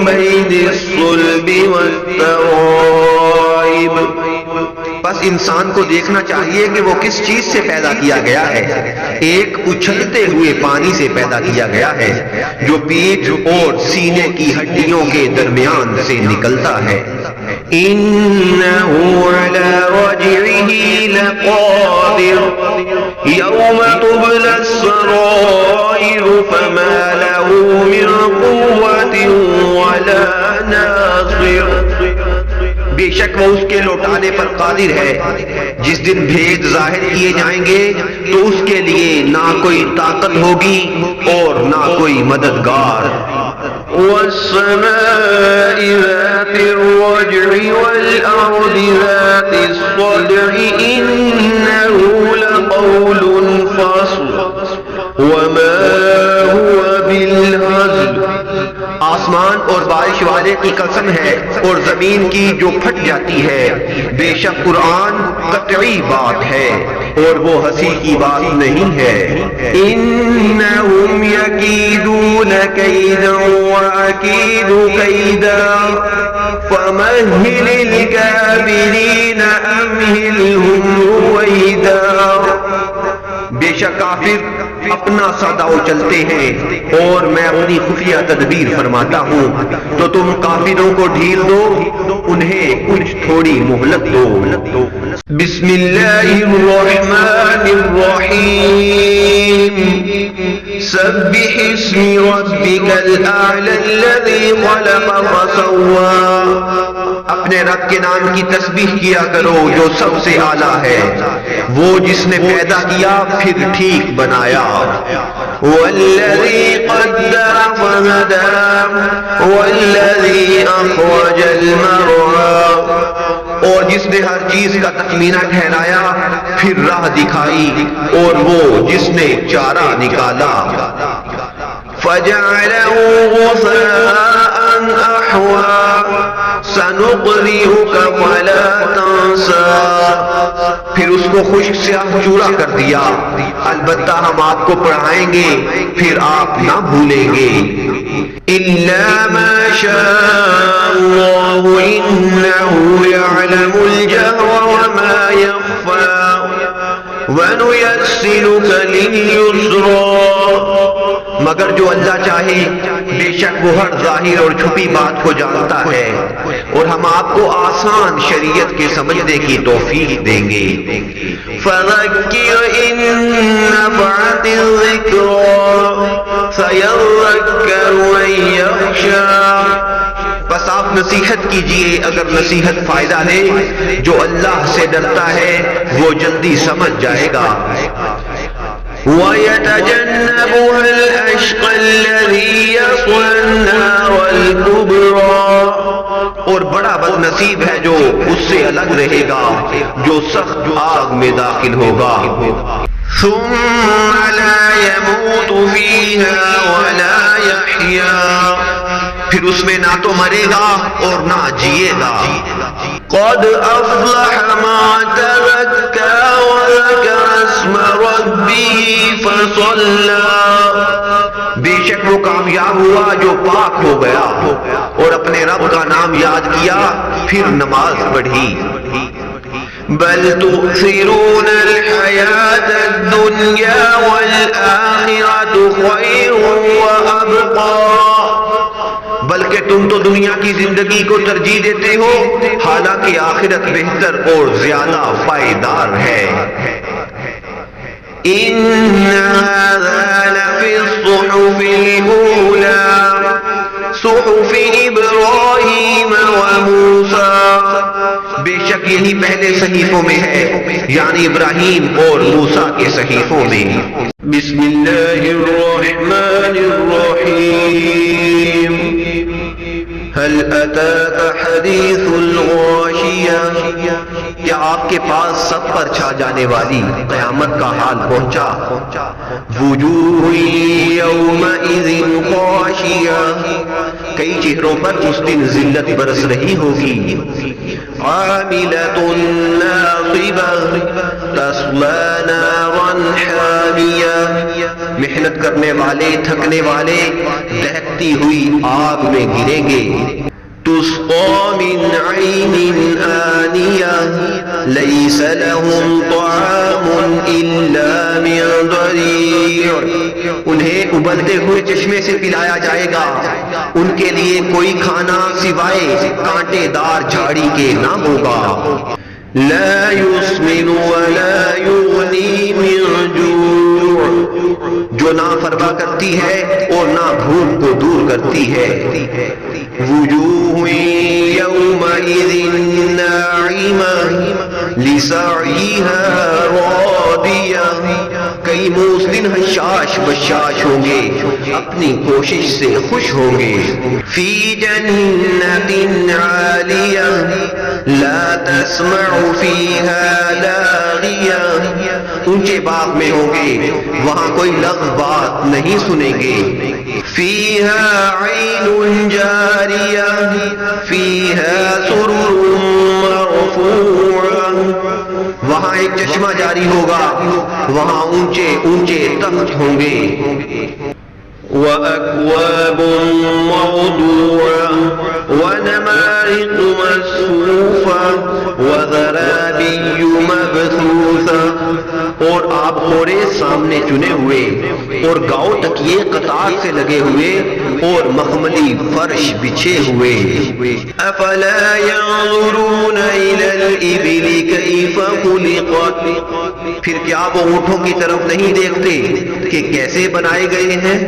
بين الصلب والترائب۔ بس انسان کو دیکھنا چاہیے کہ وہ کس چیز سے پیدا کیا گیا ہے۔ ایک اچھلتے ہوئے پانی سے پیدا کیا گیا ہے جو پیٹھ اور سینے کی ہڈیوں کے درمیان سے نکلتا ہے۔ إنه على رجعه لقادر يوم تبلى السرائر فما له من قوة ولا ناصر. بے شک وہ اس کے لوٹانے پر قادر ہے. جس دن بھید ظاہر کیے جائیں گے تو اس کے لیے نہ کوئی طاقت ہوگی اور نہ کوئی مددگار. والسماء ذات الرجع والأرض ذات الصدع إنه لقول فصل وما هو بالهزل. آسمان اور بارش والے کی قسم ہے اور زمین کی جو پھٹ جاتی ہے. بے شک قرآن قطعی بات ہے اور وہ ہنسی کی بات نہیں ہے. إنهم يكيدون كيدا وأكيد كيدا فمهل الكافرين أمهلهم رويدا. بے شک کافر اپنا سادا چلتے ہیں اور میں اپنی خفیہ تدبیر فرماتا ہوں. تو تم کافروں کو ڈھیل دو، انہیں کچھ تھوڑی مہلت دو. بسم الله الرحمن الرحيم سبح اسم ربك الأعلى الذي خلق فسوى. اپنے رب کے نام کی تسبیح کیا کرو جو سب سے اعلیٰ ہے، وہ جس نے پیدا کیا پھر ٹھیک بنایا. والذي قدر فهدى والذي أخرج المرعى. اور جس نے ہر چیز کا تخمینہ ٹھہرایا پھر راہ دکھائی، اور وہ جس نے چارہ نکالا. فجعله غثاء أحوى سنقرئك فلا تنسى. پھر اس کو خشک سیاہ چورا کر دیا، البتہ ہم آپ کو پڑھائیں گے پھر آپ نہ بھولیں گے. إلا ما شاء الله إنه يعلم الجهر وما يخفى وَنُيَسِّرُكَ لِلْيُسْرَى. مگر جو اللہ چاہے بے شک وہ ہر ظاہر اور چھپی بات کو جانتا ہے، اور ہم آپ کو آسان شریعت کے سمجھنے کی توفیق دیں گے. فَذَكِّرْ إِن نَّفَعَتِ الذِّكْرَىٰ سَيَذَّكَّرُ مَن يَخْشَىٰ. بس آپ نصیحت کیجئے اگر نصیحت فائدہ ہے. جو اللہ سے ڈرتا ہے وہ جلدی سمجھ جائے گا. وَيَتَجَنَّبُهَا الْأَشْقَى الَّذِي يَصْلَى النَّارَ الْكُبْرَىٰ. اور بڑا بد نصیب ہے جو اس سے الگ رہے گا، جو سخت آگ میں داخل ہوگا. ثُمَّ لَا يَمُوتُ فِيهَا وَلَا يَحْيَىٰ. پھر اس میں نہ تو مرے گا اور نہ جیے گا. قَدْ أَفْلَحَ مَن تَزَكَّىٰ وَذَكَرَ اسْمَ رَبِّهِ فَصَلَّىٰ. بے شک وہ کامیاب ہوا جو پاک ہو گیا اور اپنے رب کا نام یاد کیا پھر نماز پڑھی. بل تؤثرون الحياة الدنيا والآخرة خير وأبقى. بلکہ تم تو دنیا کی زندگی کو ترجیح دیتے ہو، حالانکہ آخرت بہتر اور زیادہ پائیدار ہے. إن هذا لفي الصحف الأولى صحف إبراهيم وموسى. بے شک یہی پہلے صحیفوں میں ہے، یعنی ابراہیم اور موسیٰ کے صحیفوں میں. بسم الله الرحمن الرحيم هل أتاك حديث الغاشية. کیا آپ کے پاس سب پر چھا جانے والی قیامت کا حال پہنچا؟ وجوه يومئذ خاشية. کئی چہروں پر اس دن ذلت برس رہی ہوگی. عاملة ناصبة تصلى نارا حامية. محنت کرنے والے تھکنے والے دہکتی ہوئی آگ میں گریں گے. تسقى من عين آنية ليس لهم طعام إلا من ضريع انہیں ابلتے ہوئے چشمے سے پلایا جائے گا، ان کے لیے کوئی کھانا سوائے کانٹے دار جھاڑی کے نہ ہوگا۔ لا يسمن ولا يغني من جوع جو نہ فرما کرتی ہے اور نہ بھوک کو دور کرتی ہے۔ وجوه يومئذ ناعمة لسعيها راضية کئی منہ اس دن حشاش بشاش ہوں گے، اپنی کوشش سے خوش ہوں گے۔ في جنة عالية لا تسمع فيها لاغية اونچے باغ میں ہوں گے، وہاں کوئی لغو بات نہیں سنیں گے۔ فيها عين جارية فيها سرر مرفوعة وہاں ایک چشمہ جاری ہوگا، وہاں اونچے اونچے تخت ہوں گے۔ وأكواب موضوعة ونمارق مصفوفة وزرابي مبثوثة اور آپ خورے سامنے چنے ہوئے اور گاؤں تکیے قطار سے لگے ہوئے اور مخملی فرش بچھے ہوئے۔ أفلا ينظرون إلى الإبل كيف خلقت پھر کیا وہ اونٹوں کی طرف نہیں دیکھتے کہ کیسے بنائے گئے ہیں؟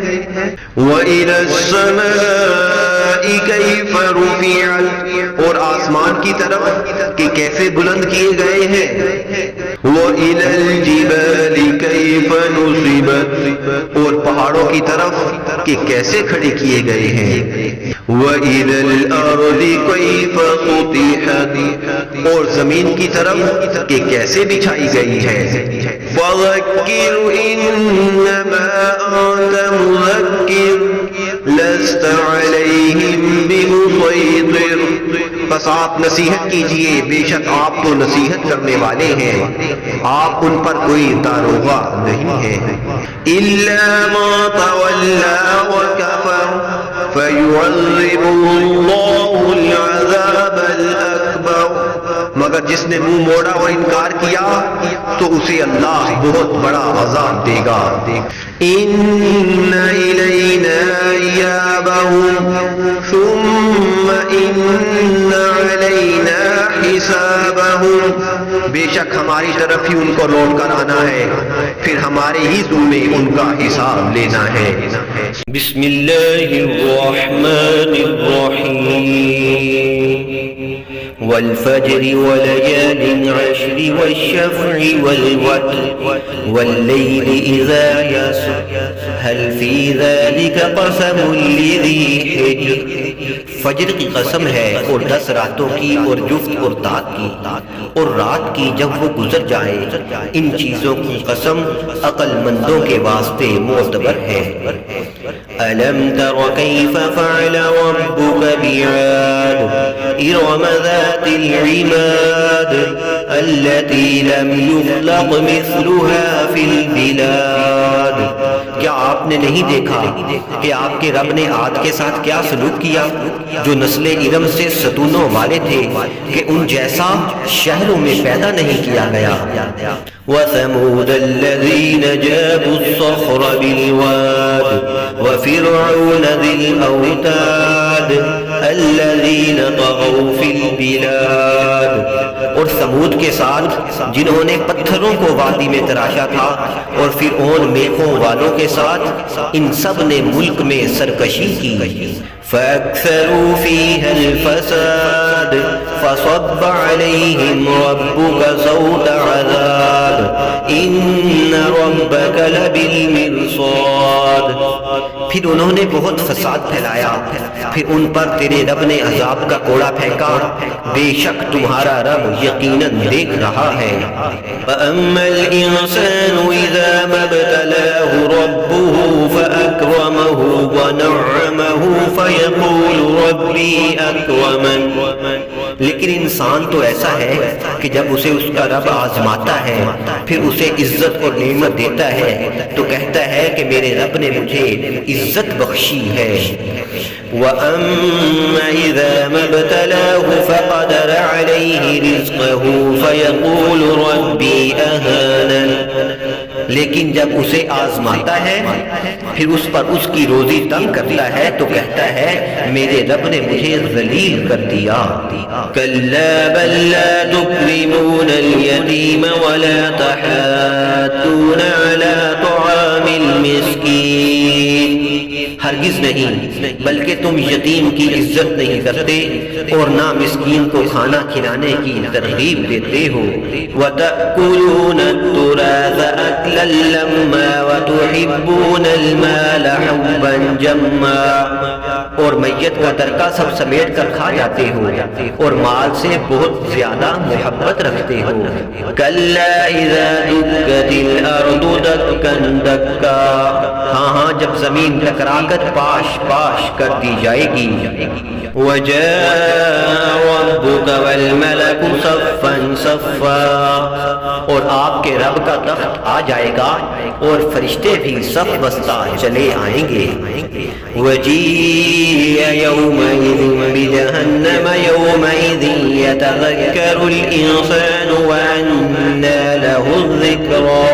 وإلى السماء كيف رفعت اور آسمان کی طرف کہ کیسے بلند کیے گئے ہیں؟ وإلى الجبال كيف نصبت اور پہاڑوں کی طرف کہ کیسے کھڑے کیے گئے ہیں؟ وإلى الأرض كيف سطحت اور زمین کی طرف کہ کیسے بچھائی گئی ہے۔ فذكر إنما أنت مذكر لست عليهم بمسيطر بس آپ نصیحت کیجئے، بے شک آپ تو نصیحت کرنے والے ہیں، آپ ان پر کوئی داروغہ نہیں ہے۔ إلا ما تولى وكفر فيعذبه الله العذاب الأكبر مگر جس نے منہ موڑا اور انکار کیا تو اسے اللہ بہت بڑا عذاب دے گا۔ إن إلينا إيابهم ثم إن علينا حسابهم بے شک ہماری طرف ہی ان کو لوٹ کر آنا ہے، پھر ہمارے ہی ذمے ان کا حساب لینا ہے۔ بسم اللہ الرحمن الرحیم والفجر وليال عشر والشفع والوتر والليل إذا يسر هل في ذلك قسم لذي حجر فجر کی قسم ہے اور 10 راتوں کی اور جفت اور داد کی اور رات کی جب وہ گزر جائے، ان چیزوں کی قسم عقل مندوں کے واسطے معتبر ہے۔ ألم تر كيف فعل ربك بعاد إرم ذات العماد التي لم يخلق مثلها في البلاد کیا آپ نے نہیں دیکھا کہ آپ کے رب نے عاد کے ساتھ کیا سلوک کیا جو نسل ارم سے ستونوں والے تھے کہ ان جیسا شہروں میں پیدا نہیں کیا گیا۔ وثمود الذين جابوا الصخر بالواد وفرعون ذي الأوتاد الذين طغوا في البلاد اور ثمود کے ساتھ جنہوں نے پتھروں کو وادی میں تراشا تھا، اور فرعون میخوں والوں کے ساتھ، ان سب نے ملک میں سرکشی کی۔ فأكثروا فيها الفساد فصب عليهم ربك صوت عذاب إن ربك لبالمرصاد پھر انہوں نے بہت فساد پھیلایا، پھر ان پر تیرے رب نے عذاب کا کوڑا پھینکا، بے شک تمہارا رب یقیناً دیکھ رہا ہے۔ فأما الإنسان إذا ما ابتلاه ربه فأكرمه ونعمه فيقول ربي أكرمن لیکن انسان تو ایسا ہے کہ جب اسے اس کا رب آزماتا ہے، پھر اسے عزت اور نعمت دیتا ہے تو کہتا ہے کہ میرے رب نے مجھے عزت بخشی ہے۔ وأما إذا ما ابتلاه فقدر عليه رزقه فيقول ربي أهانن لیکن جب اسے آزماتا ہے پھر اس پر اس کی روزی تنگ کرتا ہے تو کہتا ہے میرے رب نے مجھے ذلیل کر دیا۔ كلا بل لا تكرمون اليتيم ولا تحاضون على طعام المسكين، ہرگز نہیں، بلکہ تم یتیم کی عزت نہیں کرتے اور نہ مسکین کو کھانا کھلانے کی ترغیب دیتے ہو۔ وتأكلون التراث أكلا لما وتحبون المال حبا جما، اور میت کا ترکہ سب سمیٹ کر کھا جاتے ہو اور مال سے بہت زیادہ محبت رکھتے ہو۔ كلا إذا دكت الأرض دكا دكا، ہاں جب زمین ٹکرا کر پاش پاش کر دی جائے گی۔ وجاء ربك والملك صفا صفا، اور آپ کے رب کا تخت آ جائے گا اور فرشتے بھی صف بستہ چلے آئیں گے۔ وجيء يومئذ بجهنم يومئذ يتذكر الإنسان وأنى له الذكرى،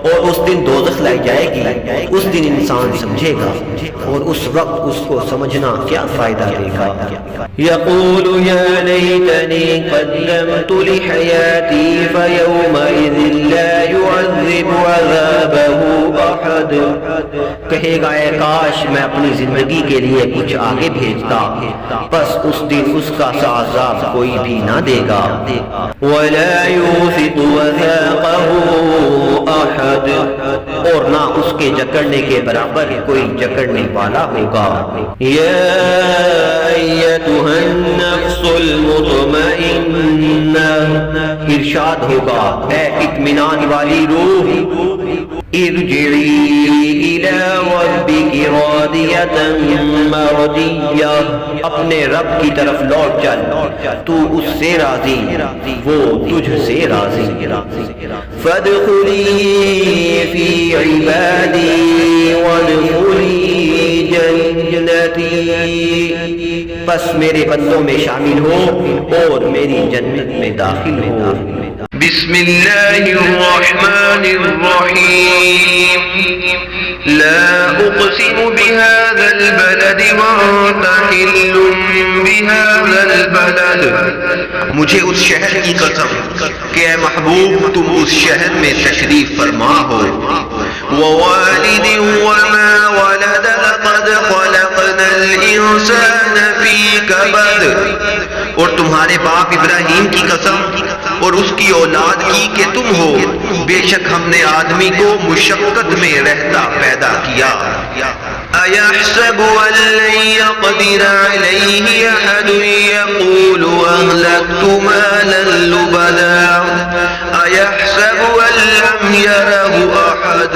اور اس دن دوزخ لائی جائے گی، اس دن انسان سمجھے گا اور اس وقت اس کو سمجھنا کیا فائدہ دے گا۔ يقول يا ليتني قدمت لحياتي فيومئذ لا يعذب عذابه أحد، کہے گا اے کاش میں اپنی زندگی کے لیے کچھ آگے بھیجتا، بس اس دن اس کا عذاب کوئی بھی نہ دے گا۔ ولا يوثق وثاقه أحد، اور نہ اس کے جکڑنے کے برابر کوئی جکڑنے والا ہوگا۔ يا أيتها النفس المطمئنة، ارشاد ہوگا اے اطمینان والی روح، ارجعي إلى ربك راضية مرضية، اپنے رب کی طرف لوٹ چل، تو اس سے راضی وہ تجھ سے راضی۔ فادخلي في عبادي وادخلي جنتي، بس میرے بندوں میں شامل ہو اور میری جنت میں داخل ہو۔ بسم الله الرحمن الرحيم، لا أقسم بهذا البلد وأنت حل بهذا البلد، مجھے اس شہر کی قسم کہ اے محبوب تم اس شہر میں تشریف فرما ہو۔ ووالد وما ولد لقد خلقنا الإنسان في كبد، اور تمہارے باپ ابراہیم کی قسم اور اس کی اولاد کی کہ تم ہو، بے شک ہم نے آدمی کو مشقت میں رہتا پیدا کیا۔ أيحسب أن لن يقدر عليه أحد يقول أهلكت مالا لبدا، أيحسب أن لم يره أحد،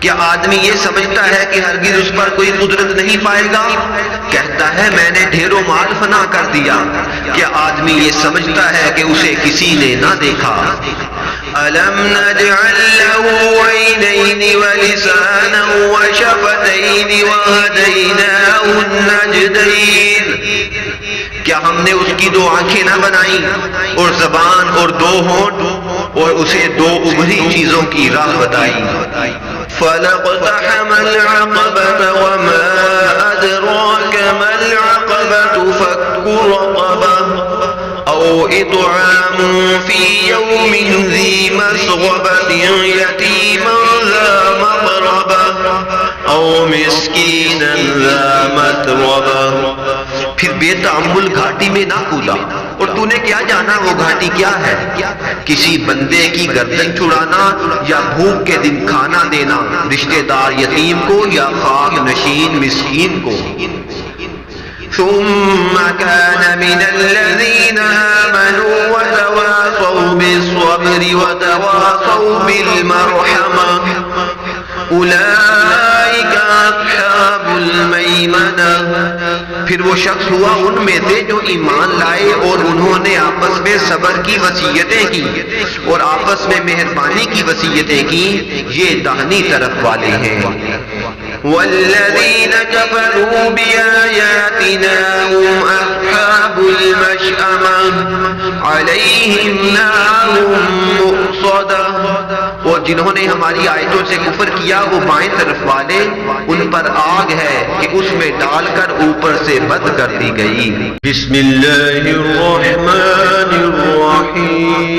کیا آدمی یہ سمجھتا ہے کہ ہرگز اس پر کوئی قدرت نہیں پائے گا؟ کہتا ہے میں نے ڈھیروں مال فنا کر دیا۔ کیا آدمی یہ سمجھتا ہے کہ اسے کسی نے نہ دیکھا؟ ألم نجعل له عينين ولسانا وشفتين وهديناه النجدين، کیا ہم نے اس کی دو آنکھیں نہ بنائی اور زبان اور دو ہونٹ اور اسے دو ابھری چیزوں کی راہ بتائی؟ فلاقتحم العقبة وما أدراك ما العقبة فك رقبة أو إطعام في يوم ذي مسغبة يتيما ذا مقربة أو مسكينا ذا متربة، پھر بے تعمل گھاٹی میں نہ کودا، اور تو نے کیا جانا وہ گھاٹی کیا ہے؟ کسی بندے کی گردن چھڑانا یا بھوک کے دن کھانا دینا رشتہ دار یتیم کو یا خاک نشین مسکین کو۔ ثم كان من الذين آمنوا وتواصوا بالصبر وتواصوا بالمرحمة أولئك أصحاب المیمنہ، پھر وہ شخص ہوا ان میں سے جو ایمان لائے اور انہوں نے آپس میں صبر کی وصیتیں کی اور آپس میں مہربانی کی وصیتیں کی، یہ داہنی طرف والے ہیں۔ والذین کفروا بآیاتنا هم اصحاب المشأمة علیہم نار مؤصدة اور جنہوں نے ہماری آیتوں سے کفر کیا وہ بائیں طرف والے، ان پر آگ ہے کہ اس میں ڈال کر اوپر سے بند کر دی گئی۔ بسم اللہ الرحمن الرحیم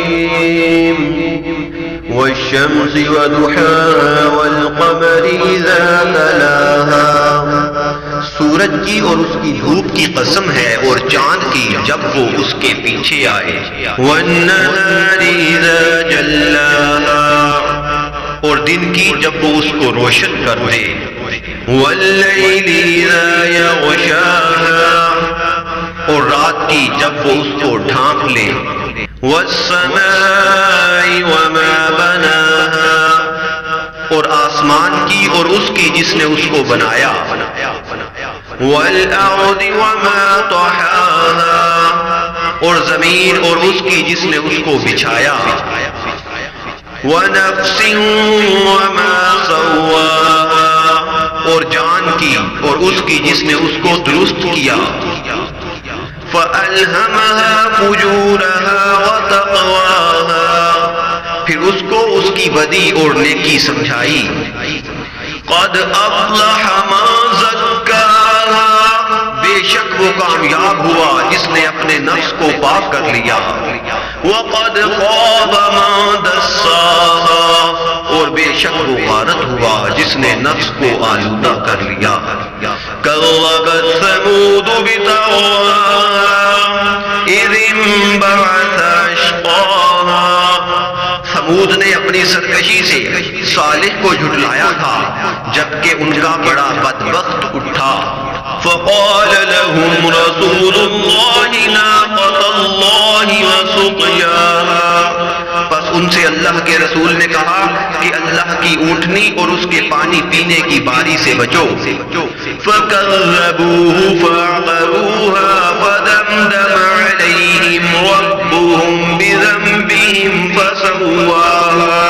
والشمس وضحاها والقمر اذا تلاها، سورج کی اور اس کی دھوپ کی قسم ہے اور چاند کی جب وہ اس کے پیچھے آئے، والنهار اذا جلاها، اور دن کی جب وہ اس کو روشن کر دے، واللیل اذا یغشاها، اور رات کی جب وہ اس کو ڈھانپ لے، والسماء وما بناها، اور آسمان کی اور اس کی جس نے اس کو بنایا، والارض وما طحاها، اور زمین اور اس کی جس نے اس کو بچھایا، ونفس وما سواها، اور جان کی اور اس کی جس نے اس کو درست کیا، فألهمها فجورها وتقواها، پھر اس کو اس کی بدی اور نیکی سمجھائی، قد أفلح من زكاها، بے شک وہ کامیاب ہوا جس نے اپنے نفس کو پاک کر لیا، وقد خاب من دساها، اور بے شک وہ غارت ہوا جس نے نفس کو آلودہ کر لیا۔ كذبت ثمود بطغواها إذ انبعث أشقاها، ثمود نے اپنی سرکشی سے صالح کو جھٹلایا تھا جبکہ ان کا بڑا بدبخت اٹھا، فقال لهم رسول الله ناقة الله وسقياها، بس ان سے اللہ کے رسول نے کہا کہ اللہ کی اونٹنی اور اس کے پانی پینے کی باری سے بچو، فكذبوه فعقروها فدمدم عليهم ربهم بذنبهم فسواها،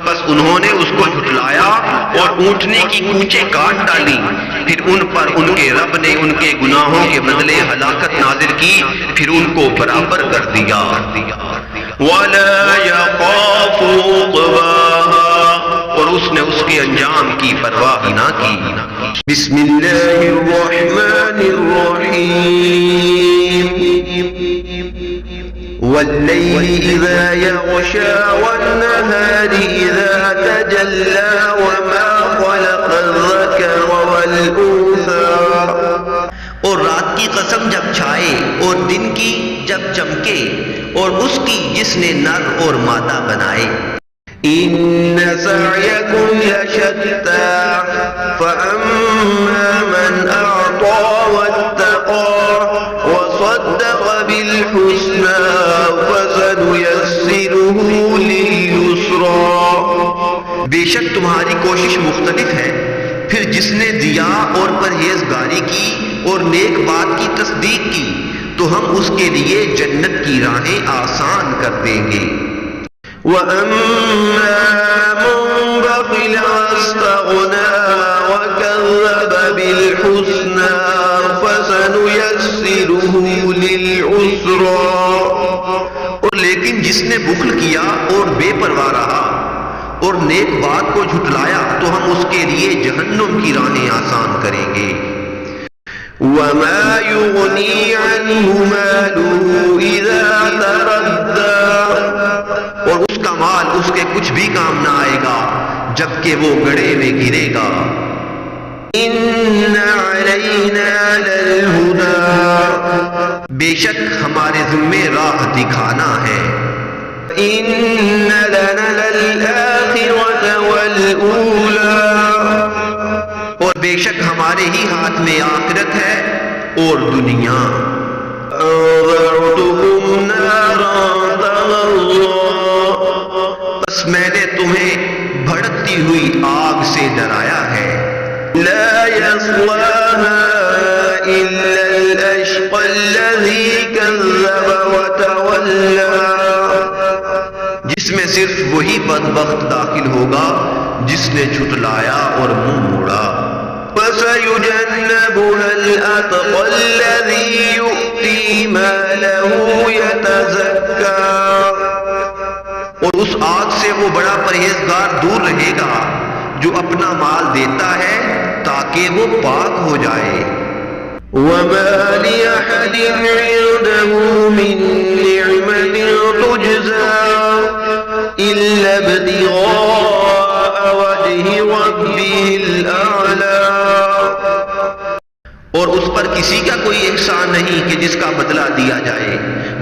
بس انہوں نے اس کو جھٹلایا اور اونٹنی کی کوچیں کاٹ ڈالی، پھر ان پر ان کے رب نے ان کے گناہوں کے بدلے ہلاکت نازل کی، پھر ان کو برابر کر دیا۔ ولا يخاف عقباها، اور اس نے اس کے انجام کی پرواہ نہ کی۔ بسم اللہ الرحمن الرحیم واللیل اذا یغشا والنہار اذا تجلا وما خلق الذکر والانثى، اور رات کی قسم جب چھائے اور دن کی جب چمکے اور اس کی جس نے نر اور مادہ بنائے، ان سعیکم لشتى فاما من اعطى واتقى وصدق بالحسنى فسنيسره لليسرى، بے شک تمہاری کوشش مختلف ہے، پھر جس نے دیا اور پرہیزگاری کی اور نیک بات کی تصدیق کی تو ہم اس کے لیے جنت کی راہیں آسان کر دیں گے۔ وَأَمَّا مَن بَخِلَ وَاسْتَغْنَىٰ وَكَذَّبَ بِالْحُسْنَىٰ فَسَنُيَسِّرُهُ لِلْعُسْرَىٰ، اور لیکن جس نے بخل کیا اور بے پرواہ رہا اور نیک بات کو جھٹلایا تو ہم اس کے لیے جہنم کی راہیں آسان کریں گے۔ وَمَا يُغْنِي عَنْهُ مَالُهُ إِذَا تَرَدَّىٰ، اور اس کا مال اس کے کچھ بھی کام نہ آئے گا جبکہ وہ گڑھے میں گرے گا۔ إِنَّ عَلَيْنَا لَلْهُدَىٰ، بے شک ہمارے ذمے راہ دکھانا ہے۔ إِنَّ لَنَا لَلْآخِرَةَ وَالْأُولَىٰ، اور بے شک ہمارے ہی ہاتھ میں آخرت ہے اور دنیا۔ أَنذَرْتُكُمْ نَارًا تَلَظَّىٰ، بس میں نے تمہیں بھڑکتی ہوئی آگ سے ڈرایا ہے۔ لَا يَصْلَاهَا إِلَّا الْأَشْقَى الَّذِي كَذَّبَ وَتَوَلَّىٰ، جس میں صرف وہی بدبخت داخل ہوگا جس نے جھٹلایا اور منہ موڑا۔ فَسَيُجَنَّبُهَا الْأَتْقَى الَّذِي يُؤْتِي مَالَهُ يَتَزَكَّىٰ، اور اس آگ سے وہ بڑا پرہیزگار دور رہے گا جو اپنا مال دیتا ہے تاکہ وہ پاک ہو جائے۔ وما لأحد عنده من نعمة تجزى إلا ابتغاء وجه ربه الأعلى، اور اس پر کسی کا کوئی احسان نہیں کہ جس کا بدلہ دیا جائے،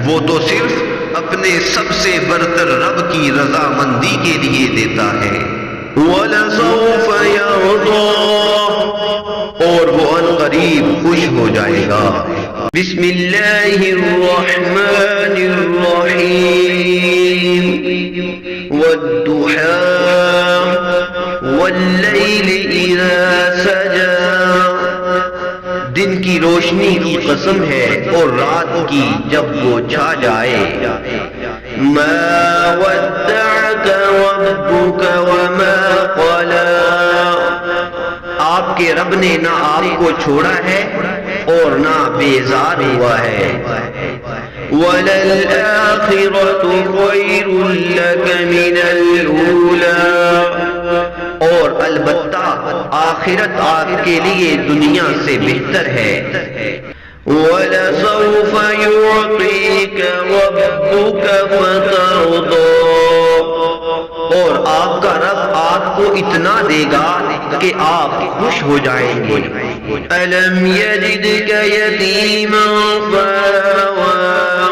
وہ تو صرف اپنے سب سے برتر رب کی رضامندی کے لیے دیتا ہے۔ وَلَسَوْفَ يَرْضَىٰ، اور وہ عنقریب خوش ہو جائے گا۔ بسم اللہ الرحمن الرحیم، وَالضُّحَىٰ وَاللَّيْلِ إِذَا سَجَىٰ، دن کی روشنی کی قسم ہے اور رات کی جب وہ چھا جائے۔ مَا وَدَّعَكَ رَبُّكَ وَمَا قَلَىٰ، آپ کے رب نے نہ آپ کو چھوڑا ہے اور نہ بیزار ہوا ہے۔ وَلَلْآخِرَةُ خَيْرٌ لَكَ مِنَ الْأُولَىٰ، اور البتہ آخرت آپ کے لیے دنیا سے بہتر ہے۔ وَلَسَوْفَ يُعْطِيكَ رَبُّكَ فَتَرْضَىٰ، اور آپ کا رب آپ کو اتنا دے گا کہ آپ خوش ہو جائیں گے۔ أَلَمْ يَجِدْكَ يَتِيمًا فَآوَىٰ،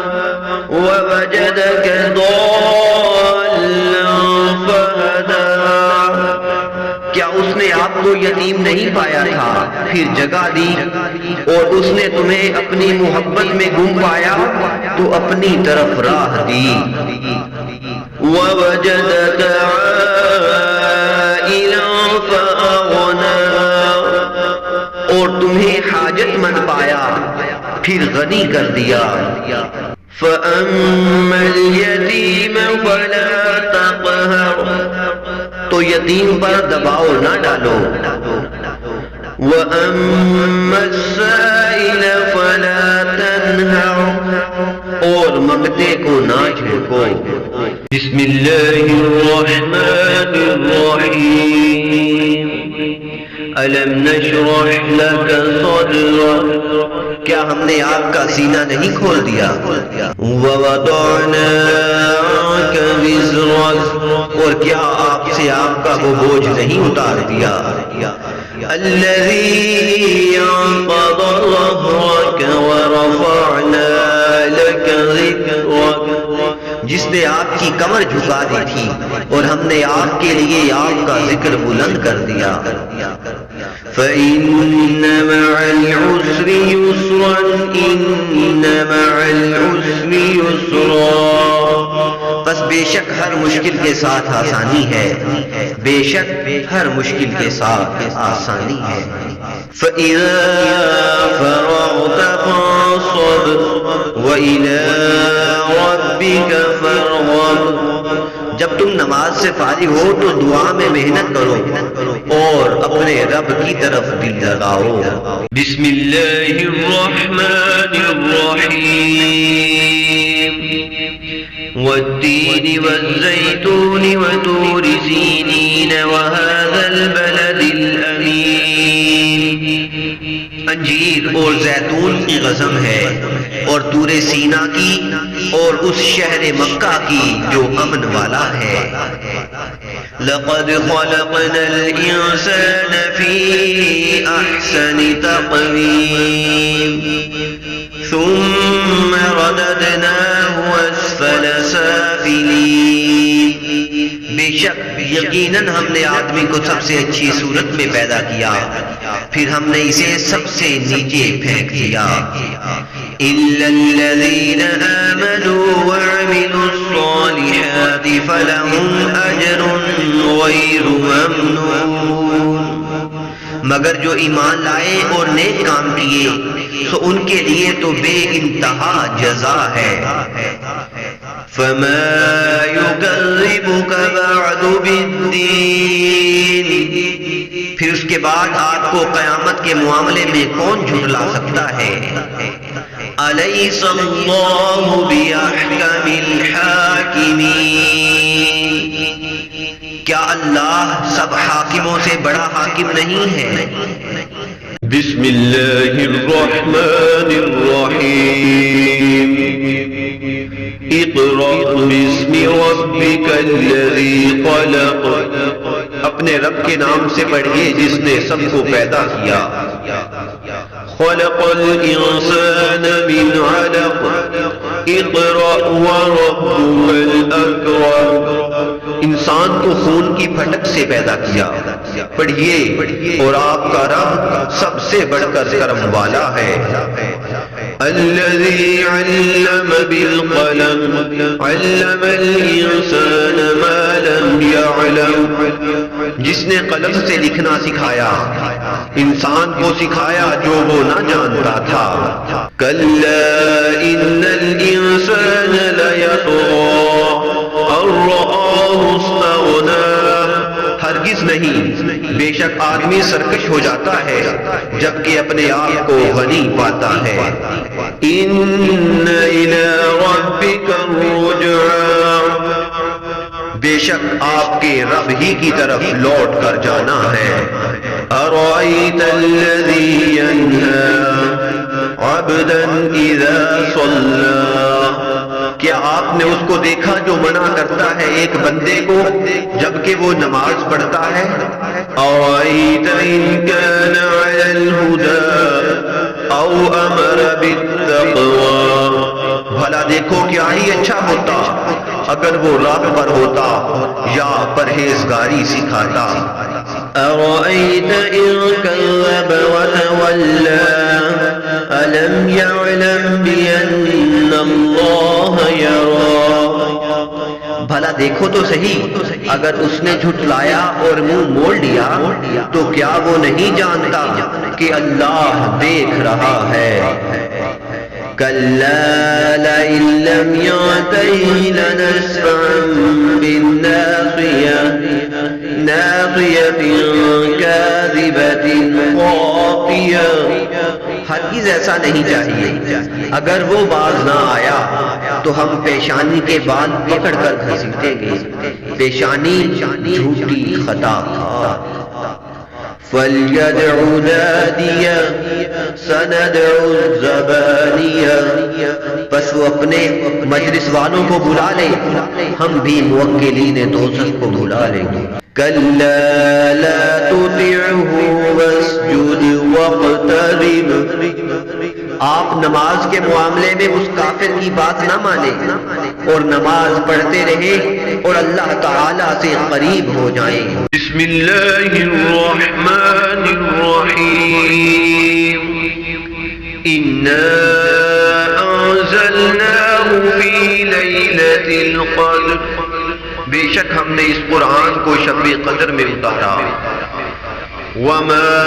وَوَجَدَكَ ضَالًّا فَهَدَىٰ، کیا اس نے آپ کو یتیم نہیں پایا تھا پھر جگہ دی، اور اس نے تمہیں اپنی محبت میں گم پایا تو اپنی طرف راہ دی۔ وَوَجَدَكَ عَائِلًا فَأَغْنَىٰ، اور تمہیں حاجت مند پایا پھر غنی کر دیا۔ فَأَمَّا الْيَتِيمَ فَلَا تَقْهَرْ، تو یتیم پر دباؤ نہ ڈالو۔ وَأَمَّا السَّائِلَ فَلَا تَنْهَرْ، اور منگتے کو نہ جھڑکو۔ بسم اللہ الرحمن الرحیم، أَلَمْ نَشْرَحْ لَكَ صَدْرَكَ، کیا ہم نے آپ کا سینہ نہیں کھول دیا؟ وَوَضَعْنَا عَنكَ وِزْرَكَ، اور کیا آپ سے آپ کا وہ بوجھ نہیں اتار دیا؟ الَّذِي أَنقَضَ ظَهْرَكَ وَرَفَعْنَا لَكَ ذِكْرَكَ، جس نے آپ کی کمر جھکا دی تھی اور ہم نے آپ کے لیے آپ کا ذکر بلند کر دیا۔ فَإِنَّ مَعَ الْعُسْرِ يُسْرًا، إِنَّ مَعَ الْعُسْرِ يُسْرًا، بس بے شک ہر مشکل کے ساتھ آسانی ہے، بے شک ہر مشکل کے ساتھ آسانی ہے۔ فَإِذَا فَرَغْتَ فَانصَبْ، وَإِلَىٰ رَبِّكَ فَارْغَب، جب تم نماز سے فارغ ہو تو دعا میں محنت کرو اور اپنے رب کی طرف دل لگاؤ۔ بسم اللہ الرحمن الرحیم، والتین والزیتون وطور سینین وهذا البلد الامین، انجیر اور زیتون کی قسم ہے، اور طور سینا کی، اور اس شہر مکہ کی جو امن والا ہے۔ لقد خلقنا الانسان فی احسن تقویم، ثم رددناه اسفل سافلین، بے شک یقیناً ہم نے آدمی کو سب سے اچھی صورت میں پیدا کیا، پھر ہم نے اسے سب سے نیچے پھینک دیا۔ إِلَّا الَّذِينَ آمَنُوا وَعَمِلُوا الصَّالِحَاتِ فَلَهُمْ أَجْرٌ غَيْرُ مَمْنُونٍ، مگر جو ایمان لائے اور نیک کام کیے تو ان کے لیے تو بے انتہا جزا ہے۔ فَمَا يُكَذِّبُكَ بَعْدُ بِالدِّينِ، پھر اس کے بعد آپ کو قیامت کے معاملے میں کون جھٹلا سکتا ہے؟ أَلَيْسَ اللَّهُ بِأَحْكَمِ الْحَاكِمِينَ، اللہ سب حاکموں سے بڑا حاکم نہیں ہے۔ بسم اللہ الرحمن الرحیم اقرأ باسم ربک الذی خلق، اپنے رب کے نام سے پڑھیے جس نے سب کو پیدا کیا۔ خلق الانسان من علق اقرأ وربک الاکرم، انسان کو خون کی پھٹک سے پیدا کیا، پڑھیے اور آپ کا رب سب سے بڑھ کر کرم والا ہے۔ الذي علم بالقلم علم الانسان ما لم يعلم، جس نے قلم سے لکھنا سکھایا، انسان کو سکھایا جو وہ نہ جانتا تھا۔ كلا ان الانسان ليطغى ان رآه استغنى، ہرگز نہیں، بے شک آدمی سرکش ہو جاتا ہے جبکہ اپنے آپ کو غنی پاتا ہے۔ ان الى ربك الرجعى، بے شک آپ کے رب ہی کی طرف لوٹ کر جانا ہے۔ أرأيت الذي ينهى عبدا إذا صلى، کیا آپ نے اس کو دیکھا جو منع کرتا ہے ایک بندے کو جبکہ وہ نماز پڑھتا ہے؟ أرأيت إن كان على الهدى أو أمر بالتقوى، بھلا دیکھو کیا ہی اچھا ہوتا اگر وہ راہ پر ہوتا یا پرہیزگاری سکھاتا۔ أرأيت إن كذب وتولى ألم يعلم بأن الله يرى، بھلا دیکھو تو صحیح، اگر اس نے جھٹلایا اور منہ موڑ لیا تو کیا وہ نہیں جانتا کہ اللہ دیکھ رہا ہے۔ كلا لئن لم ينته لنسفعا بالناصية ناصية كاذبة خاطئة، ہرگز ایسا نہیں چاہیے، اگر وہ باز نہ آیا تو ہم پیشانی کے بال پکڑ کر گھسیٹیں گے، پیشانی جھوٹی خطا خواہ۔ فَلْيَدْعُ نَادِيَهُ سَنَدْعُ الزَّبَانِيَةَ، بس وہ اپنے مجلس والوں کو بلا لے، ہم بھی موکلین دوزخ کو بلا لیں گے۔ كَلَّا لَا تُطِعْهُ وَاسْجُدْ وَاقْتَرِب، آپ نماز کے معاملے میں اس کافر کی بات نہ مانیں اور نماز پڑھتے رہیں اور اللہ تعالی سے قریب ہو جائیں۔ بسم اللہ الرحمن الرحیم اِنَّا أَنزَلْنَاهُ فِي لَيْلَةِ الْقَدْرِ، بے شک ہم نے اس قرآن کو شب قدر میں اتارا۔ وَمَا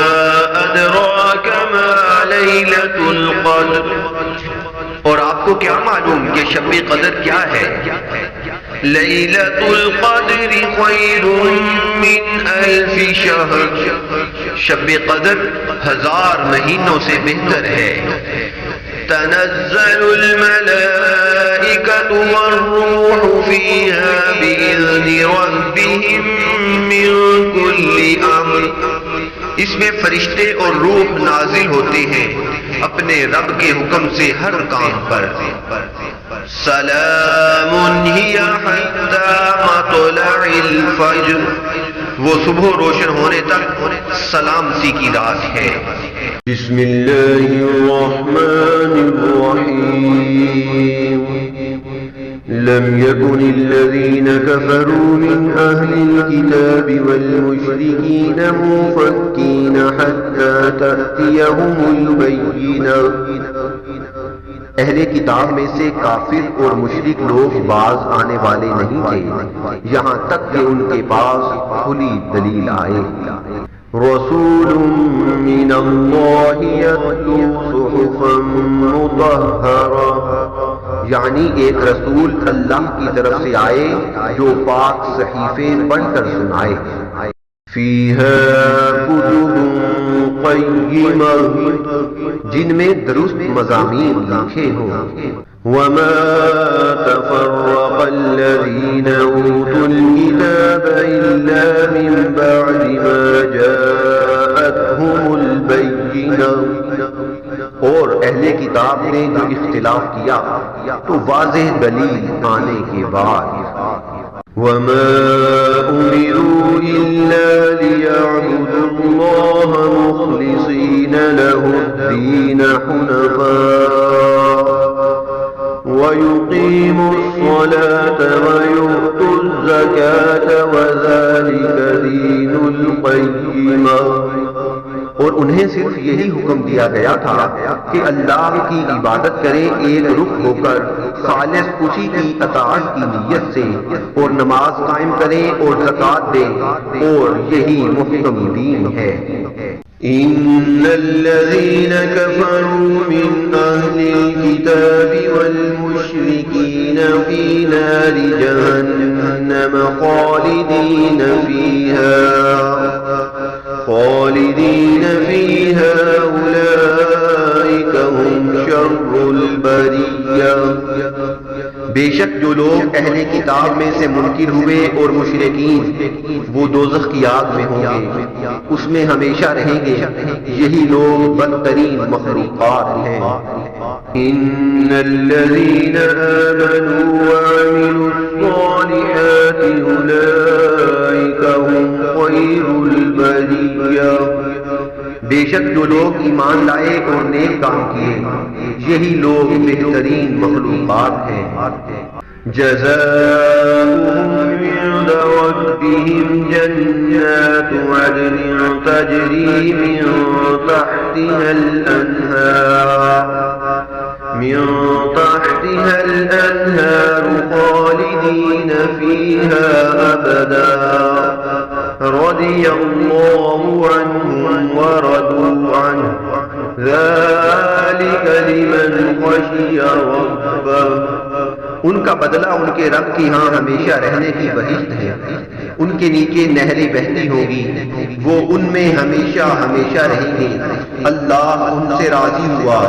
أَدْرَاكَ مَا لَيْلَةُ الْقَدْرِ، اور آپ کو کیا معلوم کہ شب قدر کیا ہے؟ لَيْلَةُ الْقَدْرِ خَيْرٌ مِّنْ أَلْفِ شَهْرٍ، شب قدر 1000 مہینوں سے بہتر ہے۔ تنزل الملائكة والروح فيها بإذن ربهم من كل أمر، اس میں فرشتے اور روح نازل ہوتے ہیں اپنے رب کے حکم سے ہر کام پر۔ سلام هي حتى مطلع الفجر، وہ صبح روشن ہونے تک سلامتی کی رات ہے۔ بسم اللہ الرحمن الرحیم لم يكن الذين كفروا من أهل الكتاب والمشركين منفكين حتى تأتيهم البينة، اہل کتاب میں سے کافر اور مشرک لوگ باز آنے والے نہیں تھے یہاں تک کہ ان کے پاس کھلی دلیل آئے۔ رسول من اللہ یتلو صحفا مطہرہ، یعنی ایک رسول اللہ کی طرف سے آئے جو پاک صحیفے پڑھ کر سنائے۔ فیہا کتب قیمہ، جن میں درست مضامین لکھے ہوں۔ وما تفرق الذين أوتوا الكتاب إلا من بعد ما جاءتهم البينة، اور اہل کتاب نے جو اختلاف کیا تو واضح دلیل آنے کے بعد. وما أمروا إلا ليعبدوا الله مخلصين له الدين حنفاء ويقيموا الصلاة ويؤتوا الزكاة وذلك دين القيمة. اور انہیں صرف یہی حکم دیا گیا تھا کہ اللہ کی عبادت کریں ایک رخ ہو کر، خالص اسی کی اطاعت کی نیت سے، اور نماز قائم کریں اور زکوٰۃ دیں، اور یہی محکم دین ہے. إن الذين كفروا من أهل الكتاب والمشركين في نار جهنم خالدين فيها أولئك هم شر البرية. بے شک جو لوگ اہل کتاب میں سے منکر ہوئے اور مشرکین، وہ دوزخ کی آگ میں ہوں گے، اس میں ہمیشہ رہیں گے، یہی لوگ بدترین مخلوقات ہیں. ان الذين آمنوا وعملوا الصالحات اولئك هم خير البرية. بے شک جو لوگ ایمان لائے اور نیک کام کیے، یہی لوگ بہترین مخلوقات ہیں. جزاؤهم عند ربهم جنات عدن تجري من تحتها الأنهار خالدين فيها أبدا رضي الله عنهم ورضوا عنه ذلك لمن خشي ربه. ان کا بدلہ ان کے رب کی ہاں ہمیشہ رہنے کی بہشت ہے، ان کے نیچے نہریں بہتی ہوں گی، وہ ان میں ہمیشہ ہمیشہ رہیں گے. اللہ ان سے راضی ہوا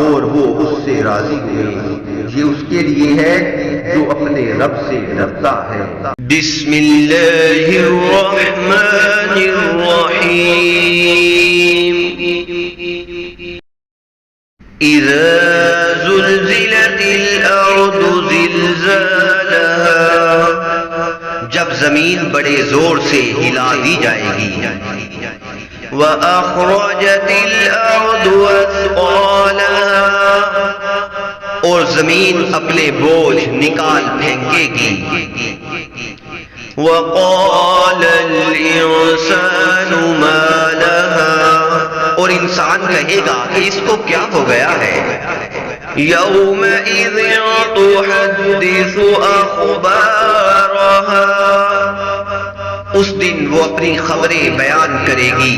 اور وہ اس سے راضی ہوئے. یہ اس کے لیے ہے جو اپنے رب سے ڈرتا ہے. بسم اللہ الرحمن الرحیم. اذا زلزلت الارض زلزالها، جب زمین بڑے زور سے ہلا دی جائے گی. وَأَخْرَجَتِ الْأَرْضُ أَثْقَالَهَا، اور زمین اپنے بوجھ نکال پھینکے گی. وَقَالَ الْإِنسَانُ مَا لَهَا، اور انسان کہے گا کہ اس کو کیا ہو گیا ہے. يَوْمَئِذٍ تُحَدِّثُ أَخْبَارَهَا، اس دن وہ اپنی خبریں بیان کرے گی.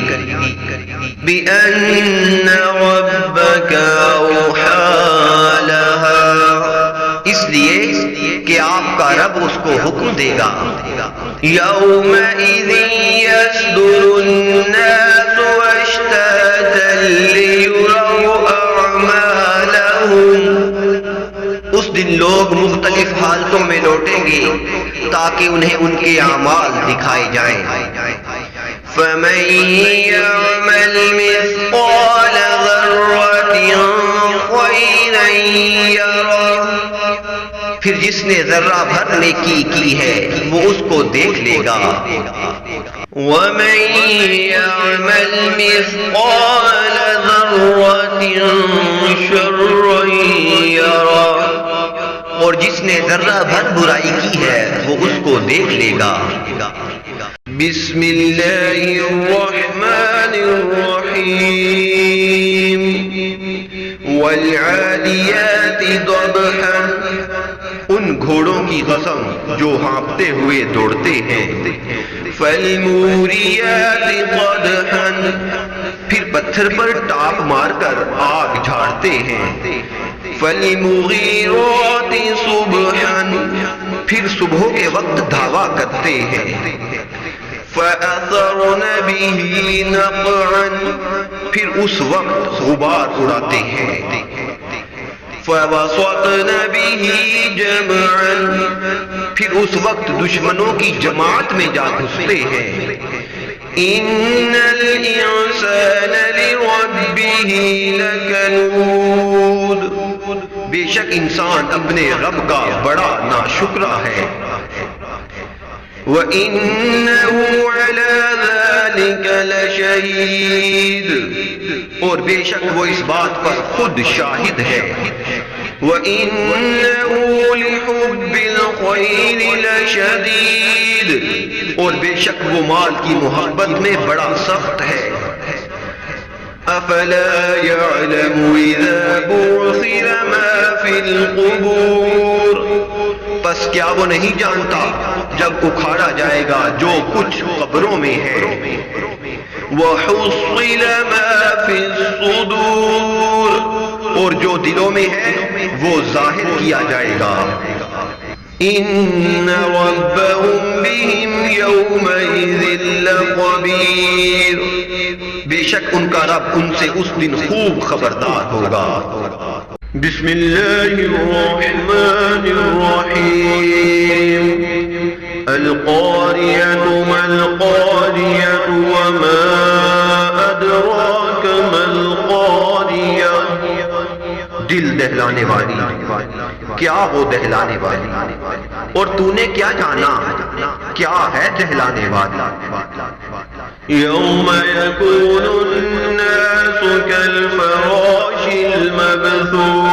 بِأَنَّ رَبَّكَ أَوْحَىٰ لَهَا، اس لیے کہ آپ کا رب اس کو حکم دے گا. يَوْمَئِذٍ يَصْدُرُ النَّاسُ أَشْتَاتًا لِيُرَوْا أَعْمَالَهُمْ، اس دن لوگ مختلف حالتوں میں لوٹیں گے تاکہ انہیں ان کے اعمال دکھائے جائیں. فَمَن يَعْمَلْ مِثْقَالَ ذَرَّةٍ خَيْرًا يَرَهُ، پھر جس نے ذرہ بھر نیکی کی ہے وہ اس کو دیکھ لے گا. وَمَن يَعْمَلْ مِثْقَالَ ذَرَّةٍ شَرًّا يَرَهُ، اور جس نے ذرہ بھر برائی کی ہے وہ اس کو دیکھ لے گا. بسم اللہ الرحمن الرحیم. والعادیات ضبحا، ان گھوڑوں کی قسم جو ہانپتے ہوئے دوڑتے ہیں. فالموریات قدحا، پھر پتھر پر ٹاپ مار کر آگ جھاڑتے ہیں. فالمغیرات صبحا، پھر صبح کے وقت دھاوا کرتے ہیں. فأثرن به نقعا، پھر اس وقت غبار اڑاتے ہیں. فَوَسَطْنَ بِهِ جَمْعًا، پھر اس وقت دشمنوں کی جماعت میں جا گھستے ہیں. إِنَّ الْإِنسَانَ لِرَبِّهِ لَكَنُودٌ، بے شک انسان اپنے رب کا بڑا ناشکرا ہے. وَإِنَّهُ عَلَى ذَلِكَ لَشَهِيدٌ، اور بے شک وہ اس بات پر خود شاہد ہے. وَإِنَّهُ لِحُبِّ الْخَيْرِ لَشَدِيدٌ، اور بے شک وہ مال کی محبت میں بڑا سخت ہے. أَفَلَا يَعْلَمُ إِذَا بُعْثِرَ مَا فِي الْقُبُورِ، پس کیا وہ نہیں جانتا جب اکھاڑا جائے گا جو کچھ قبروں میں ہے. وَحُصِّلَ مَا فِي الصُّدُورِ، اور جو دلوں میں ہے وہ ظاہر کیا جائے گا. إِنَّ رَبَّهُمْ بِهِمْ يَوْمَئِذٍ لَخَبِيرٌ، بے شک ان کا رب ان سے اس دن خوب خبردار ہوگا. بسم اللہ الرحمن الرحیم. القاریۃ ما القاریۃ وما ادراک ما القاریۃ، دل دہلانے والی، کیا وہ دہلانے والی، اور تو نے کیا جانا کیا ہے دہلانے والی. یوم یکون الناس کالفراش المبثوث،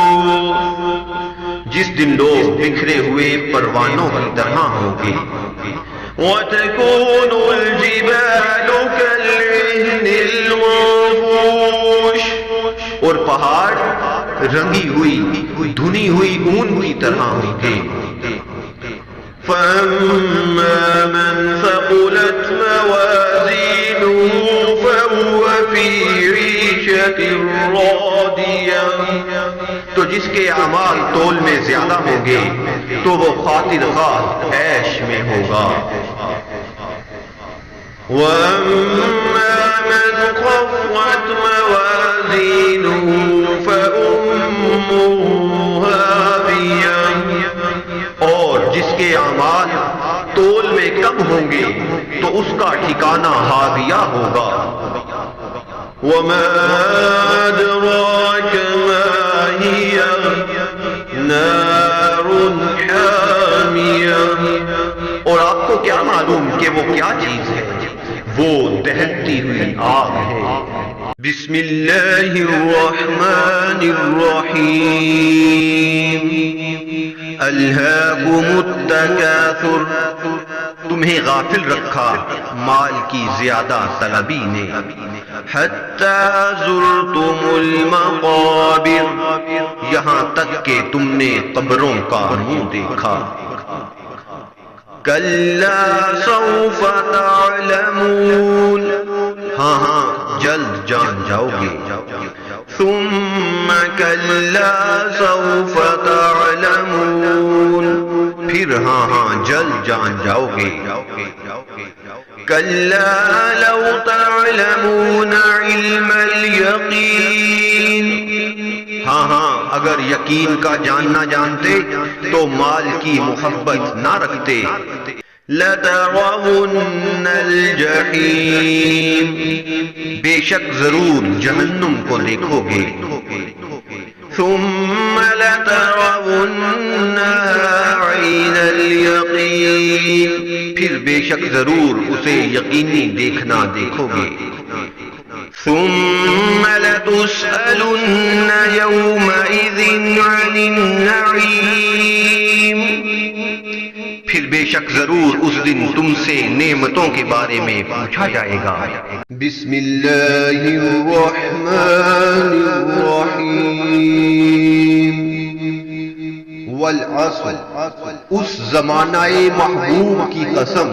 جس دن لوگ بکھرے ہوئے پروانوں کی طرح ہوں گے. وتکون الجبال کالعہن المنفوش، اور پہاڑ رنگی ہوئی دھنی ہوئی اون کی طرح ہوں گے. فَأَمَّا مَنْ ثَقُلَتْ مَوَازِينُهُ فَهُوَ فِي عِيشَةٍ رَاضِيَةٍ، تو جس کے اعمال تول میں زیادہ ہوں گے تو وہ خاطر خواہ عیش میں ہوگا. وَأَمَّا مَنْ خَفَّتْ مَوَازِينُهُ فَأُمُّهُ هَاوِيَةٌ، اور جس کے اعمال تول میں کم ہوں گے تو اس کا ٹھکانہ ہاویہ ہوگا. وَمَا أَدْرَاكَ مَا هِيَ نَارٌ حَامِيَةٌ، اور آپ کو کیا معلوم کہ وہ کیا چیز ہے، وہ دہتی ہوئی آگ ہے. بسم اللہ الرحمن الرحیم. الہاکم التکاثر، تمہیں غافل رکھا مال کی زیادہ طلبی نے. حتی زرتم المقابر، یہاں تک کہ تم نے قبروں کا منہ دیکھا. کلا سوف تعلمون، ہاں ہاں جلد جان جاؤ گے. ثم کلا سوف تعلمون، پھر ہاں ہاں جلد جان جاؤ گے. کلا لو تعلمون علم الیقین، ہاں ہاں اگر یقین کا جاننا جانتے تو مال کی محبت نہ رکھتے. لَتَرَوُنَّ الْجَحِيمَ، بے شک ضرور جہنم کو دیکھو گے. ثُمَّ لَتَرَوُنَّهَا عَيْنَ الْيَقِينِ، پھر بے شک ضرور اسے یقینی دیکھنا دیکھو گے. ثُمَّ لَتُسْأَلُنَّ يَوْمَئِذٍ عَنِ النَّعِيمِ، پھر بے شک ضرور اس دن تم سے نعمتوں کے بارے میں پوچھا جائے گا. بسم اللہ الرحمن الرحیم. والعصر، اس زمانہ محبوب کی قسم.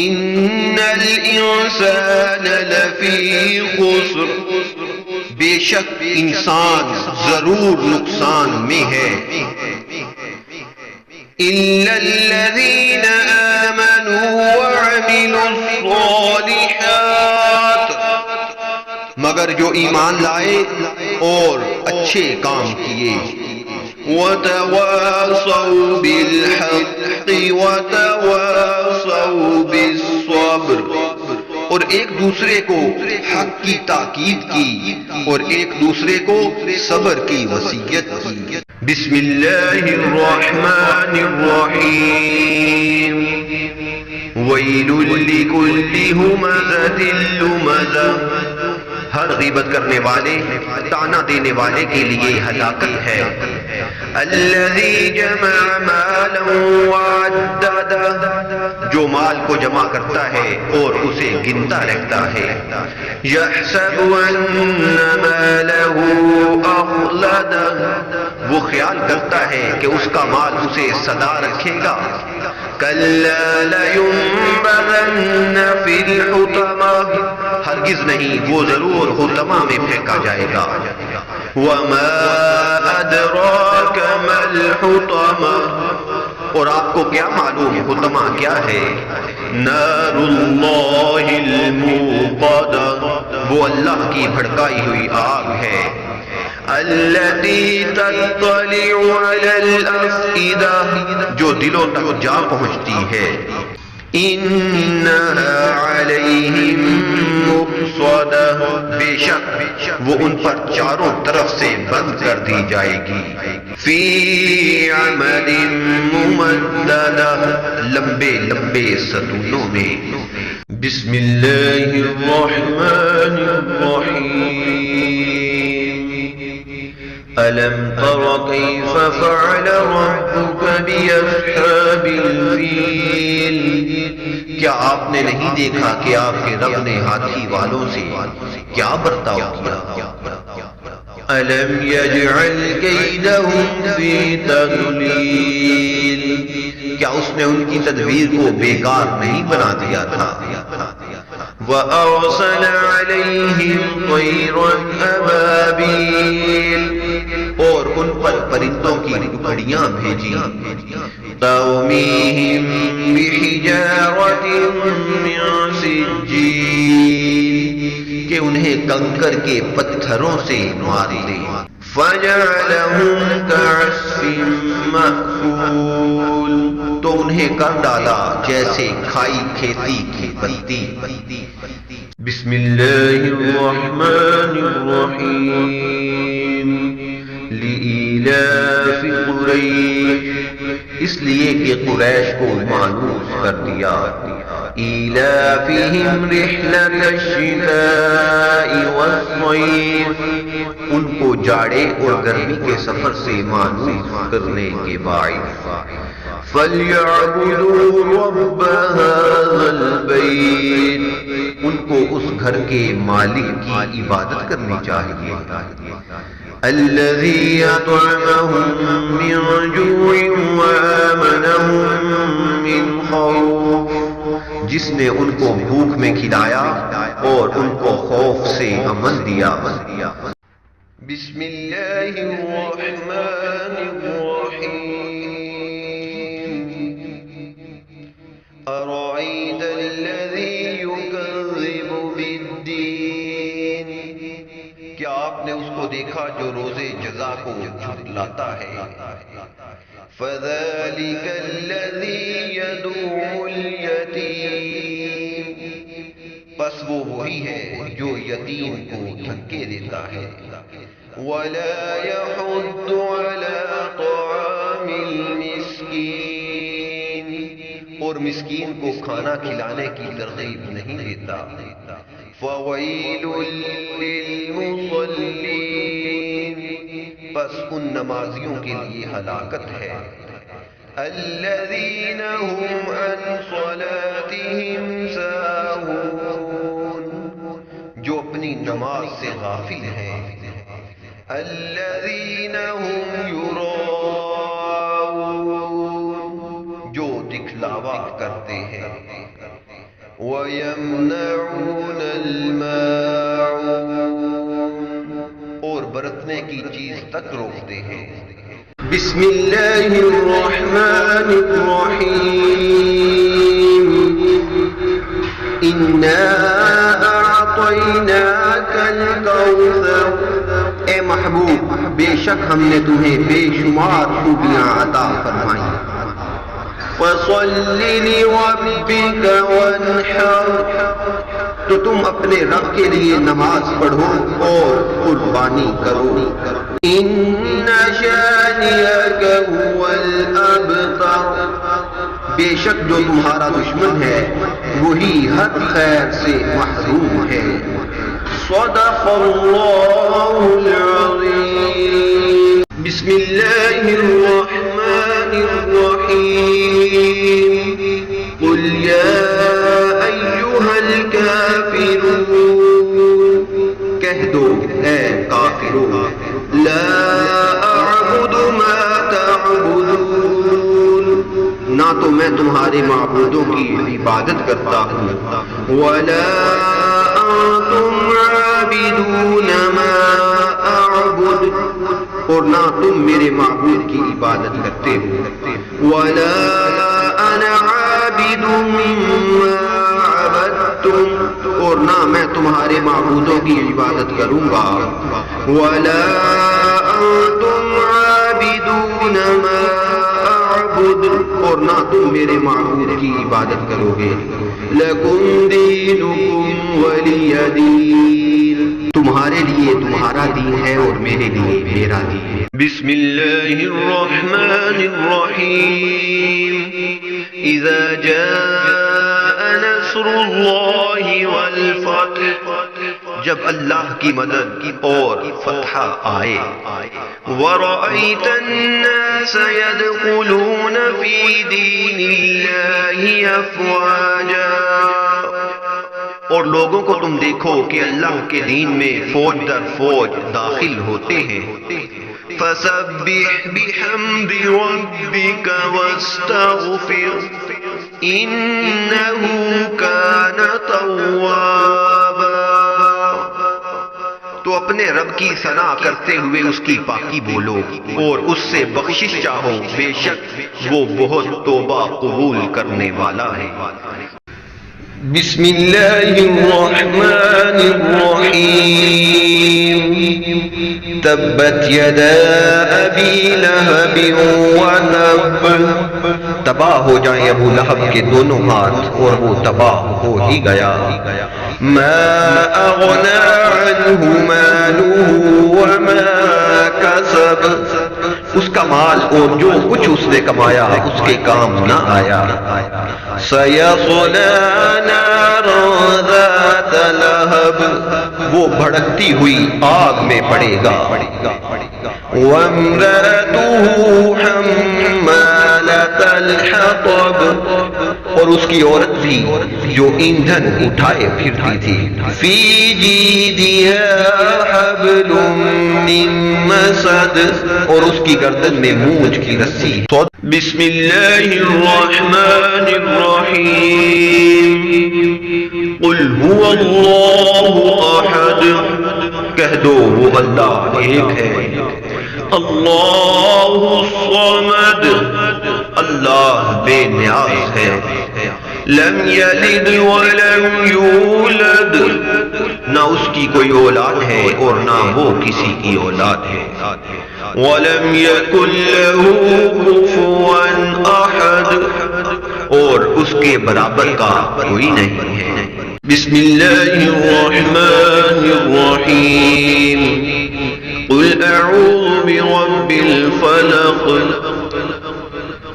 ان الانسان لفی خسر، بے شک انسان ضرور نقصان میں ہے. إِلَّا الَّذِينَ آمَنُوا وَعَمِلُوا الصَّالِحَاتِ، مگر مگر جو ایمان لائے اور اچھے کام کیے. وَتَوَاصَوْا بِالْحَقِّ وَتَوَاصَوْا بِالصَّبْرِ، اور ایک دوسرے کو حق کی تاکید کی اور ایک دوسرے کو صبر کی وصیت کی. بسم اللہ الرحمن الرحیم. وَيْلٌ لِكُلِّ ہُمَزَةٍ لُمَزَةٍ، ہر غیبت کرنے والے، طعنہ دینے والے کے لیے ہلاکت ہے. الذی جمع مالا وعددہ، جو مال کو جمع کرتا ہے اور اسے گنتا رکھتا ہے. یحسب ان مالہ اخلدہ، وہ خیال کرتا ہے کہ اس کا مال اسے سدا رکھے گا. کلا لینبذن فی الحطمہ، ہرگز نہیں، وہ ضرور حطمہ میں پھینکا جائے گا. وما ادراک ما الحطمہ، اور آپ کو کیا معلوم حطمہ کیا ہے؟ نار اللہ الموقدہ، وہ اللہ کی بھڑکائی ہوئی آگ ہے. التي تطلع على الافئدہ، جو دلوں تک جا پہنچتی ہے. انہا علیہم مؤصدہ، بے شک وہ ان پر چاروں طرف سے بند کر دی جائے گی. فی عمد ممددہ، لمبے لمبے ستونوں میں. بسم اللہ الرحمن الرحیم. ألم تر كيف فعل ربك بأصحاب الفيل، کیا آپ نے نہیں دیکھا کہ آپ کے رب نے ہاتھی والوں سے کیا برتاؤ کیا؟ ألم يجعل كيدهم في تضليل، کیا اس نے ان کی تدبیر کو بیکار نہیں بنا دیا تھا؟ وَأَرْسَلَ عَلَيْهِمْ طَيْرًا أَبَابِيلَ، اور ان پر پرندوں کی ٹکڑیاں بھیجی. تَرْمِيهِمْ بِحِجَارَةٍ مِّن سِجِّيلٍ، کہ انہیں کنکر کے پتھروں سے مار دے. فَجَعَلَهُمْ كَعَصْفٍ مَّأْكُولٍ، تو انہیں کر ڈالا جیسے کھائی کھیتی کی پتی. بسم اللہ الرحمن الرحیم. لإیلاف قریش، اس لیے کہ قریش کو مانوس کر دیا. ایلافہم رحلۃ الشتاء والصیف، ان کو جاڑے اور گرمی کے سفر سے مانوس کرنے کے باعث. فَلْيَعْبُدُوا رَبَّ هَذَا الْبَيْتِ، ان کو اس گھر کے مالک کی عبادت کرنی چاہیے. الَّذِي أَطْعَمَهُم مِّن جُوعٍ وَآمَنَهُم مِّن خَوْفٍ، جس نے ان کو بھوک میں کھلایا اور ان کو خوف سے امن دیا. بسم اللہ الرحمن الرحیم. أَرَأَيْتَ الَّذِي يُكَذِّبُ بِالدِّينِ، کیا آپ نے اس کو دیکھا جو روز جزا کو جھٹلاتا ہے؟ فَذَلِكَ الَّذِي يَدُعُّ الْيَتِيمَ، پس وہ وہی ہے جو یتیم کو دھکے دیتا ہے. وَلَا يَحُضُّ عَلَى طَعَامِ الْمِسْكِينِ، اور مسکین کو کھانا کھلانے کی ترغیب نہیں دیتا. فَوَيْلٌ لِّلْمُصَلِّينَ، پس ان نمازیوں کے لیے ہلاکت ہے. الَّذِينَ هُمْ عَنْ صَلَاتِهِمْ سَاهُونَ، جو اپنی نماز سے غافل ہیں. الَّذِينَ هُمْ يُرَاءُونَ، جو دکھلاوا کرتے ہیں. وَيَمْنَعُونَ الْمَاعُونَ، اور برتنے کی چیز تک روکتے ہیں. بسم اللہ الرحمن الرحیم. اِنَّا أعطيناك الكوثر، اے محبوب بے شک ہم نے تمہیں بے شمار خوبیاں عطا فرمائیں. فصل لربك وانحر، تو تم اپنے رب کے لیے نماز پڑھو اور قربانی کرو. ان شانئك هو الابتر، بے شک جو تمہارا دشمن ہے وہی ہر خیر سے محروم ہے. صدق اللہ العظیم. بسم اللہ الرحمن الرحیم. قل یا ایھا الکافرون، کہہ دو اے کافرون، لا اعبد ما تعبدون، نہ تو میں تمہارے معبودوں کی عبادت کرتا ہوں، ولا انتم عابدون ما اعبد، اور نہ تم میرے معبود کی عبادت کرتے ہو، ولا انا عابد ما عبدتم، اور نہ میں تمہارے معبودوں کی عبادت کروں گا، ولا انتم عابدون ما اعبد، اور نہ تم میرے معبود کی عبادت کرو گے. لکم دینکم ولی دین، تمہارے لیے تمہارا دین ہے اور میرے لیے میرا دین ہے. بسم اللہ الرحمن الرحیم. اذا جاء نصر اللہ والفتح، جب اللہ کی مدد اور فتح آئے. وَرَأَيْتَ النَّاسَ يَدْخُلُونَ فِي دِينِ اللَّهِ أَفْوَاجًا، اور لوگوں کو تم دیکھو کہ اللہ کے دین میں فوج در فوج داخل ہوتے ہیں. فَسَبِّحْ بِحَمْدِ رَبِّكَ وَاسْتَغْفِرْ إِنَّهُ كَانَ تَوَّابًا، تو اپنے رب کی ثنا کرتے ہوئے اس کی پاکی بولو اور اس سے بخشش چاہو، بے شک وہ بہت توبہ قبول کرنے والا ہے. بسم اللہ الرحمن الرحیم. تبت یدا ابی لہب وتب، تباہ ہو جائیں ابو لہب کے دونوں ہاتھ اور وہ تباہ ہو ہی گیا. ما اغنى عنه ماله وما كسب، اس کا مال اور جو کچھ اس نے کمایا اس کے کام نہ آیا. سيصلى نارا ذات لهب، وہ بھڑکتی ہوئی آگ میں پڑے گا. وامرأته حمالة الحطب، اور اس کی عورت بھی جو ایندھن اٹھائے پھرتی تھی. فی جیدها حبل من مسد، اور اس کی گردن میں مونج کی رسی. بسم اللہ الرحمن الرحیم. قل هو اللہ احد، کہہ دو وہ اللہ ایک ہے. اللہ الصمد، اللہ بے نیاز ہے. لم یلد ولم یولد، نہ اس کی کوئی اولاد ہے اور نہ وہ کسی کی اولاد ہے. ولم یکن لہ کفوا احد، اور اس کے برابر کا کوئی نہیں ہے. بسم اللہ الرحمن الرحیم. قل اعوذ برب الفلق،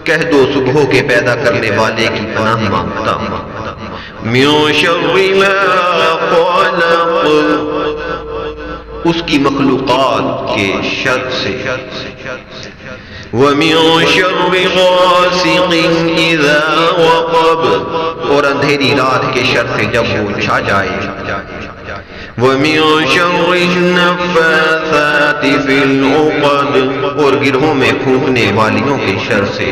کہہ دو صبحوں کے پیدا کرنے والے کی پناہ مانگتا ہوں. من شر ما خلق، اس کی مخلوقات کے شر سے. وَمِن شَرِّ غَاسِقٍ إِذَا وَقَبَ، اور اندھیری رات کے شر سے جب وہ چھا جائے. وَمِن شَرِّ النَّفَّاثَاتِ فِي الْعُقَدِ، اور گرہوں میں پھونکنے والیوں کے شر سے.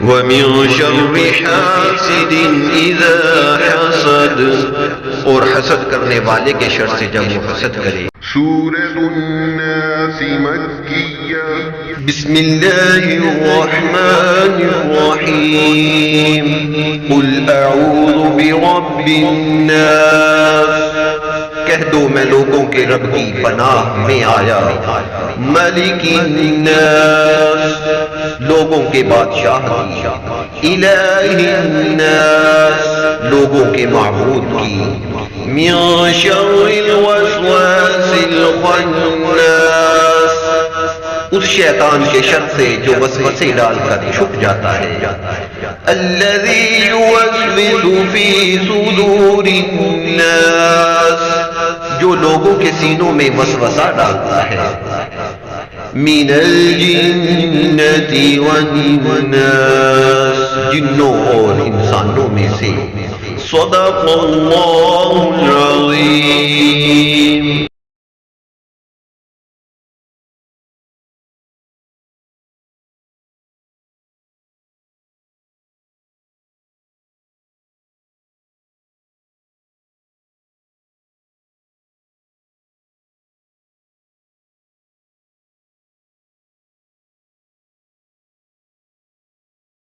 وَمِن شَرِّ حَاسِدٍ إِذَا حَسَدَ، اور حسد کرنے والے کے شر سے جب وہ حسد کرے. سورة الناس مكية. بسم الله الرحمن الرحيم. قل اعوذ برب الناس، کہہ دو میں لوگوں کے رب کی پناہ میں آیا. ملک الناس، لوگوں کے بادشاہ کی. الہ الناس، لوگوں کے معبود کی. من شر الوسواس الخناس، اس شیطان کے شر سے جو وسوسے ڈال کر چھپ جاتا ہے. الذی یوسوس فی صدور الناس، جو لوگوں کے سینوں میں وسوسہ ڈالتا ہے. من الجنۃ والناس، جنوں اور انسانوں میں سے. صدق اللہ العظیم.